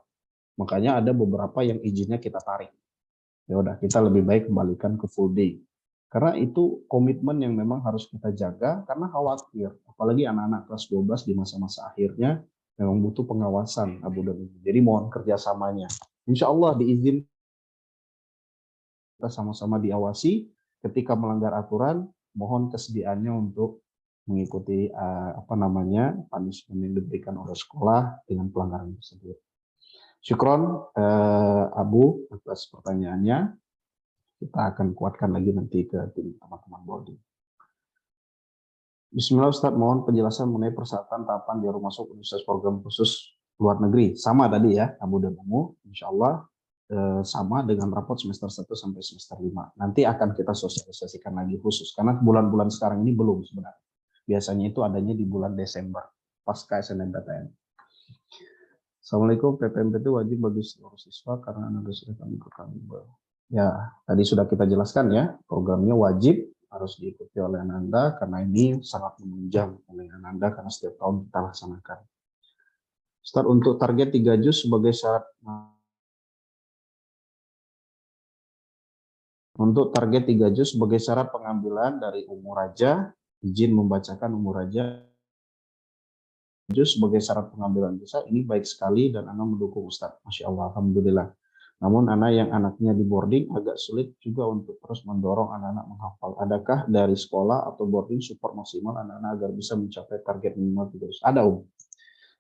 Makanya ada beberapa yang izinnya kita tarik. Ya udah, kita lebih baik kembalikan ke full day. Karena itu komitmen yang memang harus kita jaga karena khawatir, apalagi anak-anak kelas 12 di masa-masa akhirnya memang butuh pengawasan Abu dan Umu. Jadi mohon kerjasamanya. Insya Allah diizin kita sama-sama diawasi. Ketika melanggar aturan, mohon kesediaannya untuk mengikuti punishment yang diberikan oleh sekolah dengan pelanggaran tersebut. Syukron Abu atas pertanyaannya. Kita akan kuatkan lagi nanti ke tim teman-teman boarding. Bismillah Ustadz, mohon penjelasan mengenai persyaratan tahapan jarum masuk universitas program khusus luar negeri. Sama tadi ya, Abu dan Umu, insya Allah sama dengan rapot semester 1 sampai semester 5. Nanti akan kita sosialisasikan lagi khusus, karena bulan-bulan sekarang ini belum sebenarnya. Biasanya itu adanya di bulan Desember, pasca SNMPTN. Assalamualaikum, PPMP itu wajib bagi seluruh siswa karena Anda sudah kami ikut. Ya, tadi sudah kita jelaskan ya, programnya wajib harus diikuti oleh Anda karena ini sangat menunjang oleh Anda karena setiap tahun kita laksanakan. Start untuk target 3 juz sebagai syarat. Untuk target 3 juz sebagai syarat pengambilan dari Umu Raja, izin membacakan Umu Raja juz sebagai syarat pengambilan visa, ini baik sekali dan Anda mendukung Ustadz. Masya Allah, Alhamdulillah. Namun anak yang anaknya di boarding agak sulit juga untuk terus mendorong anak-anak menghafal. Adakah dari sekolah atau boarding support maksimal anak-anak agar bisa mencapai target minimal 3 juz? Ada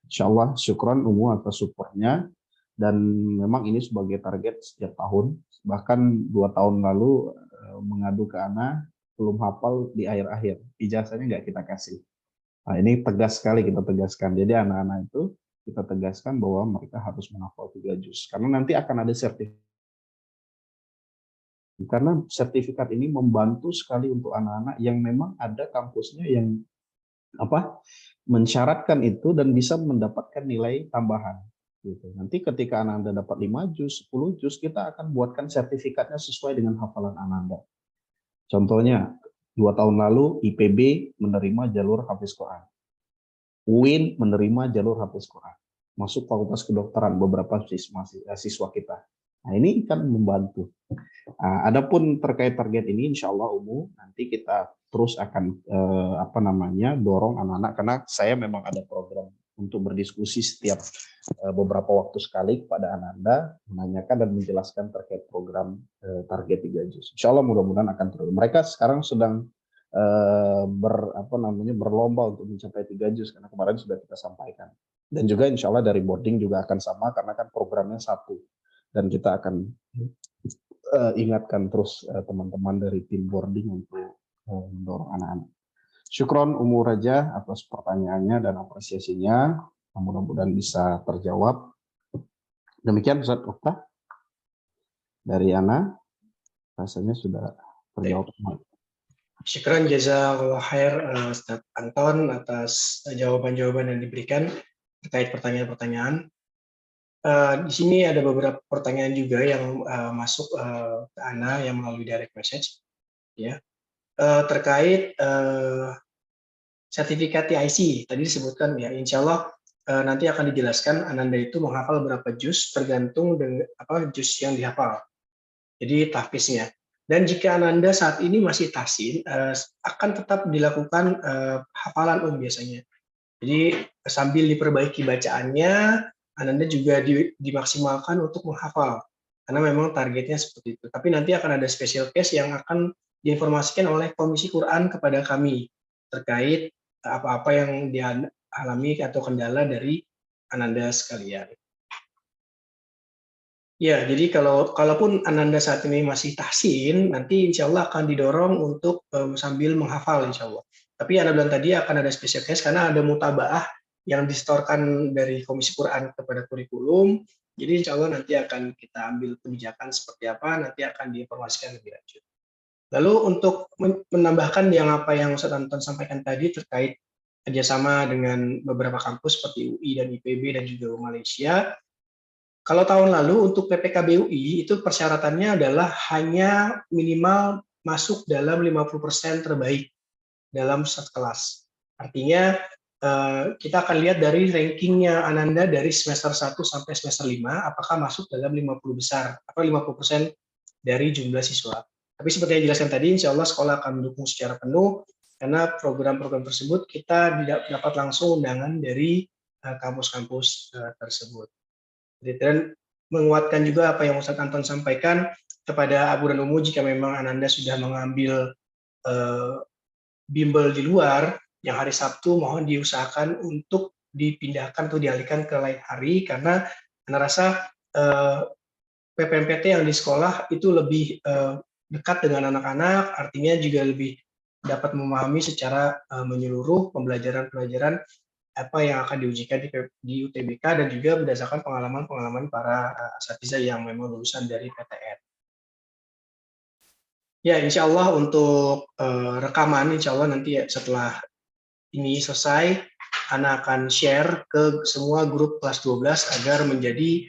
Insya Allah, syukron Umu atas supportnya. Dan memang ini sebagai target setiap tahun. Bahkan 2 tahun lalu mengadu ke anak belum hafal di akhir-akhir. Ijazahnya nggak kita kasih. Nah ini tegas sekali kita tegaskan. Jadi anak-anak itu kita tegaskan bahwa mereka harus menghafal 3 juz. Karena nanti akan ada sertifikat. Karena sertifikat ini membantu sekali untuk anak-anak yang memang ada kampusnya yang mensyaratkan itu dan bisa mendapatkan nilai tambahan. Gitu. Nanti ketika Anda dapat 5 juz, 10 juz, kita akan buatkan sertifikatnya sesuai dengan hafalan Anda. Contohnya, 2 tahun lalu IPB menerima jalur Hafiz Quran. UIN menerima jalur Hafiz Quran. Masuk fakultas kedokteran beberapa siswa kita. Nah ini kan membantu. Adapun terkait target ini, insya Allah Umu nanti kita terus akan dorong anak-anak karena saya memang ada program untuk berdiskusi setiap beberapa waktu sekali kepada anak-anak menanyakan dan menjelaskan terkait program target 3 juz. Insya Allah mudah-mudahan akan terus. Mereka sekarang sedang berlomba untuk mencapai 3 juz karena kemarin sudah kita sampaikan. Dan juga insya Allah dari boarding juga akan sama karena kan programnya satu. Dan kita akan ingatkan terus teman-teman dari tim boarding untuk mendorong anak-anak. Syukron Umu Raja atas pertanyaannya dan apresiasinya. Mudah-mudahan bisa terjawab. Demikian Ustaz Okta dari Ana. Rasanya sudah terjawab. Syukran jazakallah khair Ustaz Anton atas jawaban-jawaban yang diberikan terkait pertanyaan-pertanyaan. Di sini ada beberapa pertanyaan juga yang masuk ke Ana yang melalui direct message, ya, terkait sertifikat TIC. Tadi disebutkan ya, insya Allah nanti akan dijelaskan Ananda itu menghafal berapa juz tergantung dengan juz yang dihafal. Jadi tahfiznya. Dan jika Ananda saat ini masih tahsin, akan tetap dilakukan hafalan biasanya. Jadi sambil diperbaiki bacaannya, Ananda juga dimaksimalkan untuk menghafal. Karena memang targetnya seperti itu. Tapi nanti akan ada special case yang akan diinformasikan oleh Komisi Quran kepada kami terkait apa-apa yang dialami atau kendala dari Ananda sekalian. Ya, jadi kalaupun Ananda saat ini masih tahsin, nanti insya Allah akan didorong untuk sambil menghafal insya Allah. Tapi Anda bilang tadi akan ada special case karena ada mutabaah yang distorkan dari Komisi Quran kepada kurikulum. Jadi insya Allah nanti akan kita ambil kebijakan seperti apa, nanti akan diinformasikan lebih lanjut. Lalu untuk menambahkan apa yang Ustaz Anton sampaikan tadi terkait kerjasama dengan beberapa kampus seperti UI dan IPB dan juga Malaysia, kalau tahun lalu untuk PPKB UI itu persyaratannya adalah hanya minimal masuk dalam 50% terbaik dalam satu kelas. Artinya kita akan lihat dari rankingnya Ananda dari semester 1 sampai semester 5, apakah masuk dalam 50 besar atau 50% dari jumlah siswa. Tapi seperti yang dijelaskan tadi, insya Allah sekolah akan mendukung secara penuh, karena program-program tersebut kita tidak dapat langsung undangan dari kampus-kampus tersebut. Dan menguatkan juga apa yang Ustadz Anton sampaikan kepada Abu dan Umu, jika memang Ananda sudah mengambil bimbel di luar, yang hari Sabtu mohon diusahakan untuk dipindahkan atau dialihkan ke lain hari, karena Anda rasa PPMPT yang di sekolah itu lebih dekat dengan anak-anak, artinya juga lebih dapat memahami secara menyeluruh pembelajaran-pembelajaran apa yang akan diujikan di UTBK dan juga berdasarkan pengalaman-pengalaman para asatidzah yang memang lulusan dari PTN. Ya, insya Allah untuk rekaman, insya Allah nanti setelah ini selesai, Ana akan share ke semua grup kelas 12 agar menjadi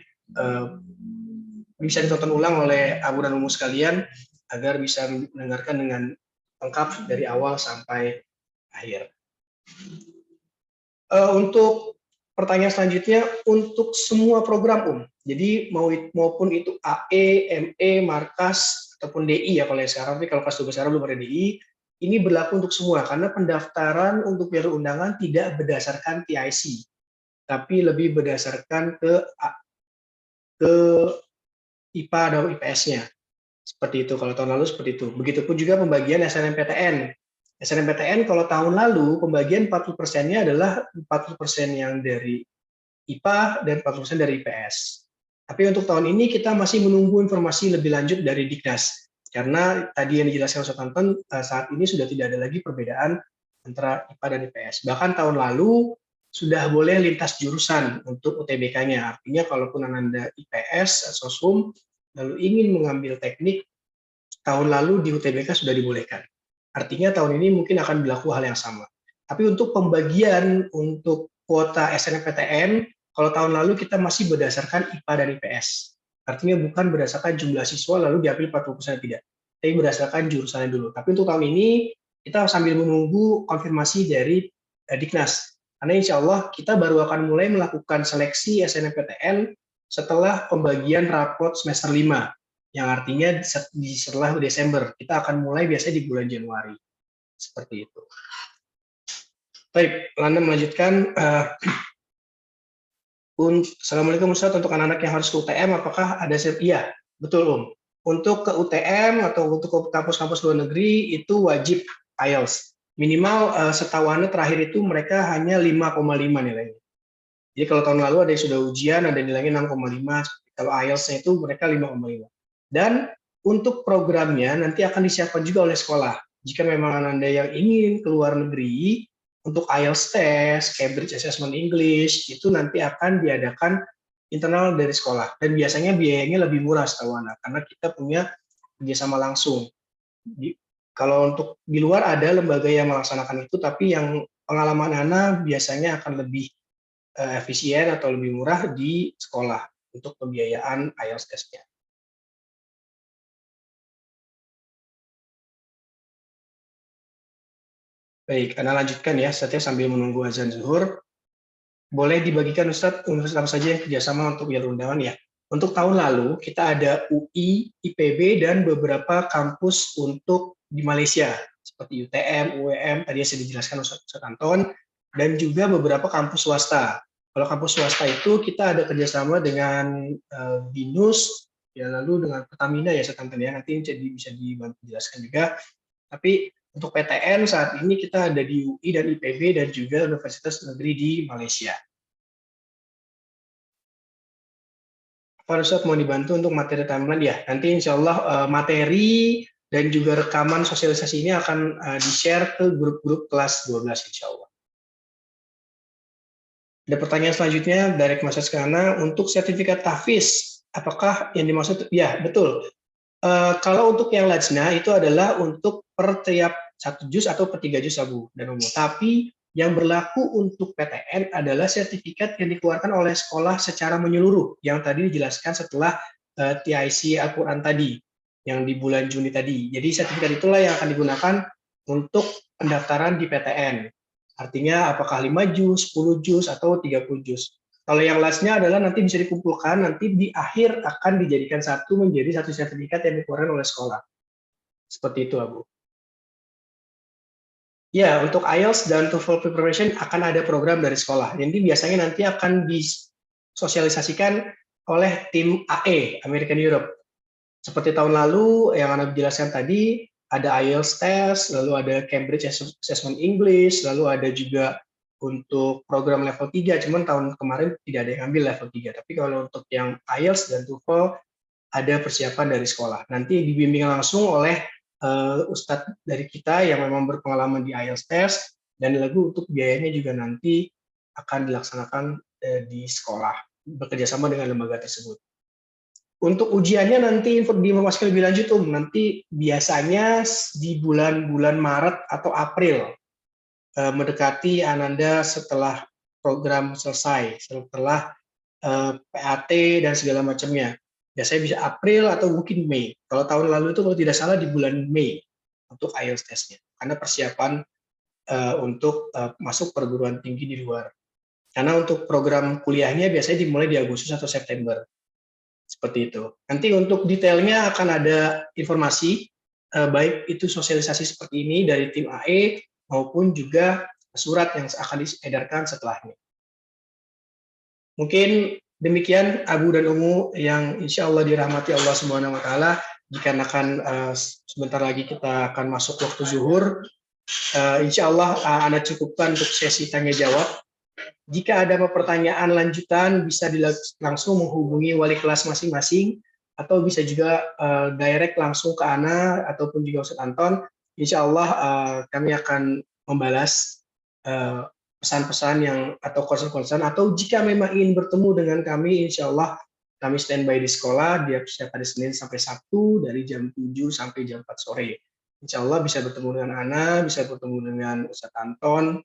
bisa ditonton ulang oleh Abu dan Umu sekalian, agar bisa mendengarkan dengan lengkap dari awal sampai akhir. Untuk pertanyaan selanjutnya, untuk semua program jadi maupun itu AE, ME, Markas, ataupun DI ya kalau yang sekarang, tapi kalau kelas 12 sekarang belum ada DI, ini berlaku untuk semua, karena pendaftaran untuk jalur undangan tidak berdasarkan TIC, tapi lebih berdasarkan ke IPA atau IPS-nya. Seperti itu, kalau tahun lalu seperti itu. Begitupun juga pembagian SNMPTN. SNMPTN kalau tahun lalu pembagian 40%-nya adalah 40% yang dari IPA dan 40% dari IPS. Tapi untuk tahun ini kita masih menunggu informasi lebih lanjut dari Diknas. Karena tadi yang dijelaskan Ustaz Anton, saat ini sudah tidak ada lagi perbedaan antara IPA dan IPS. Bahkan tahun lalu sudah boleh lintas jurusan untuk UTBK-nya. Artinya kalaupun Anda IPS, Sosum, lalu ingin mengambil teknik, tahun lalu di UTBK sudah dibolehkan. Artinya tahun ini mungkin akan berlaku hal yang sama. Tapi untuk pembagian untuk kuota SNMPTN, kalau tahun lalu kita masih berdasarkan IPA dan IPS. Artinya bukan berdasarkan jumlah siswa lalu diambil 40% tidak. Tapi berdasarkan jurusannya dulu. Tapi untuk tahun ini kita sambil menunggu konfirmasi dari Diknas. Karena insya Allah kita baru akan mulai melakukan seleksi SNMPTN setelah pembagian rapot semester 5. Yang artinya setelah Desember, kita akan mulai biasanya di bulan Januari. Seperti itu. Baik, Landa melanjutkan. Assalamualaikum Ustaz, untuk anak-anak yang harus ke UTM, apakah ada iya, betul Untuk ke UTM atau untuk ke kampus-kampus luar negeri, itu wajib IELTS. Minimal setahu Anda terakhir itu mereka hanya 5,5 nilainya. Jadi kalau tahun lalu ada yang sudah ujian, ada nilainya 6,5, kalau IELTS-nya itu mereka 5,5. Dan untuk programnya nanti akan disiapkan juga oleh sekolah. Jika memang Anda yang ingin ke luar negeri, untuk IELTS test, Cambridge Assessment English, itu nanti akan diadakan internal dari sekolah. Dan biasanya biayanya lebih murah setahu Anda, karena kita punya kerjasama langsung. Kalau untuk di luar ada lembaga yang melaksanakan itu, tapi yang pengalaman Anda biasanya akan lebih efisien atau lebih murah di sekolah untuk pembiayaan IELTS test-nya. Baik, Anda lanjutkan ya, setelah sambil menunggu azan zuhur. Boleh dibagikan Ustadz, universitas apa saja yang kerjasama untuk jalur undangan ya. Untuk tahun lalu, kita ada UI, IPB, dan beberapa kampus untuk di Malaysia, seperti UTM, UEM, tadi yang sudah dijelaskan Ustadz Anton, dan juga beberapa kampus swasta. Kalau kampus swasta itu kita ada kerjasama dengan BINUS, ya lalu dengan Pertamina ya Ustadz Anton ya, nanti bisa dibantu jelaskan juga. Tapi untuk PTN saat ini kita ada di UI dan IPB dan juga Universitas Negeri di Malaysia. Pak Ustadz mau dibantu untuk materi timeline ya. Nanti insya Allah materi dan juga rekaman sosialisasi ini akan di-share ke grup-grup kelas 12 insya Allah. Ada pertanyaan selanjutnya dari Mas Askana, untuk sertifikat tahfiz, apakah yang dimaksud? Ya, betul. Kalau untuk yang lajnah itu adalah untuk per tiap 1 juz atau per 3 juz Abu dan Umum. Tapi yang berlaku untuk PTN adalah sertifikat yang dikeluarkan oleh sekolah secara menyeluruh, yang tadi dijelaskan setelah TIC Al-Quran tadi, yang di bulan Juni tadi. Jadi sertifikat itulah yang akan digunakan untuk pendaftaran di PTN. Artinya apakah 5 juz, 10 juz, atau 30 juz. Kalau yang lastnya adalah nanti bisa dikumpulkan, nanti di akhir akan dijadikan satu menjadi satu sertifikat yang dikeluarkan oleh sekolah. Seperti itu, Abu. Ya, untuk IELTS dan TOEFL preparation akan ada program dari sekolah. Jadi biasanya nanti akan disosialisasikan oleh tim AE, American Europe. Seperti tahun lalu yang Anda jelaskan tadi, ada IELTS test, lalu ada Cambridge Assessment English, lalu ada juga untuk program level 3, cuman tahun kemarin tidak ada yang ambil level 3. Tapi kalau untuk yang IELTS dan TOEFL, ada persiapan dari sekolah. Nanti dibimbing langsung oleh ustadz dari kita yang memang berpengalaman di IELTS test, dan lalu untuk biayanya juga nanti akan dilaksanakan di sekolah, bekerjasama dengan lembaga tersebut. Untuk ujiannya nanti diinformasikan lebih lanjut, nanti biasanya di bulan-bulan Maret atau April, mendekati Ananda setelah program selesai, setelah PAT dan segala macamnya. Biasanya bisa April atau mungkin Mei. Kalau tahun lalu itu kalau tidak salah di bulan Mei untuk IELTS testnya, karena persiapan untuk masuk perguruan tinggi di luar. Karena untuk program kuliahnya biasanya dimulai di Agustus atau September. Seperti itu. Nanti untuk detailnya akan ada informasi, baik itu sosialisasi seperti ini dari tim AE maupun juga surat yang akan diedarkan setelahnya. Mungkin demikian Abu dan Umu yang insya Allah dirahmati Allah Subhanahu wa Ta'ala. Jika akan sebentar lagi kita akan masuk waktu zuhur, insya Allah Anda cukupkan untuk sesi tanya jawab. Jika ada pertanyaan lanjutan, bisa langsung menghubungi wali kelas masing-masing, atau bisa juga direct langsung ke Ana ataupun juga Ustadz Anton. Insya Allah kami akan membalas pesan-pesan yang atau concern-concern, atau jika memang ingin bertemu dengan kami, insya Allah kami standby di sekolah setiap hari Senin sampai Sabtu dari jam 7 sampai jam 4 sore. Insya Allah bisa bertemu dengan Ana, bisa bertemu dengan Ustadz Anton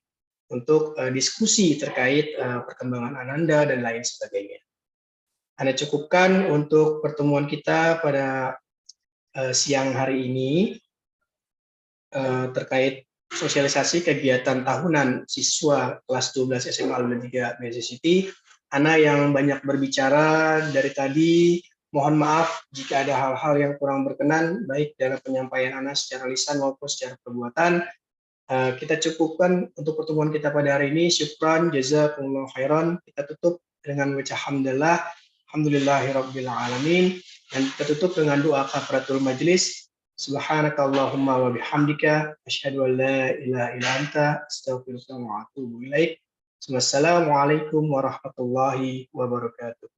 untuk diskusi terkait perkembangan Ananda dan lain sebagainya. Anda cukupkan untuk pertemuan kita pada siang hari ini terkait sosialisasi kegiatan tahunan siswa kelas 12 SMA Al-Huda 3 Malaysia City. Ana yang banyak berbicara dari tadi, mohon maaf jika ada hal-hal yang kurang berkenan, baik dalam penyampaian Ana secara lisan maupun secara perbuatan. Kita cukupkan untuk pertemuan kita pada hari ini. Syukran, jazakumullah khairan. Kita tutup dengan membaca hamdalah, alhamdulillahirabbil alamin, dan kita tutup dengan doa kafaratul majlis. Subhanakallahumma wa bihamdika asyhadu an la ilaha illa anta astaghfiruka wa atubu ilaik. Wassalamualaikum warahmatullahi wabarakatuh.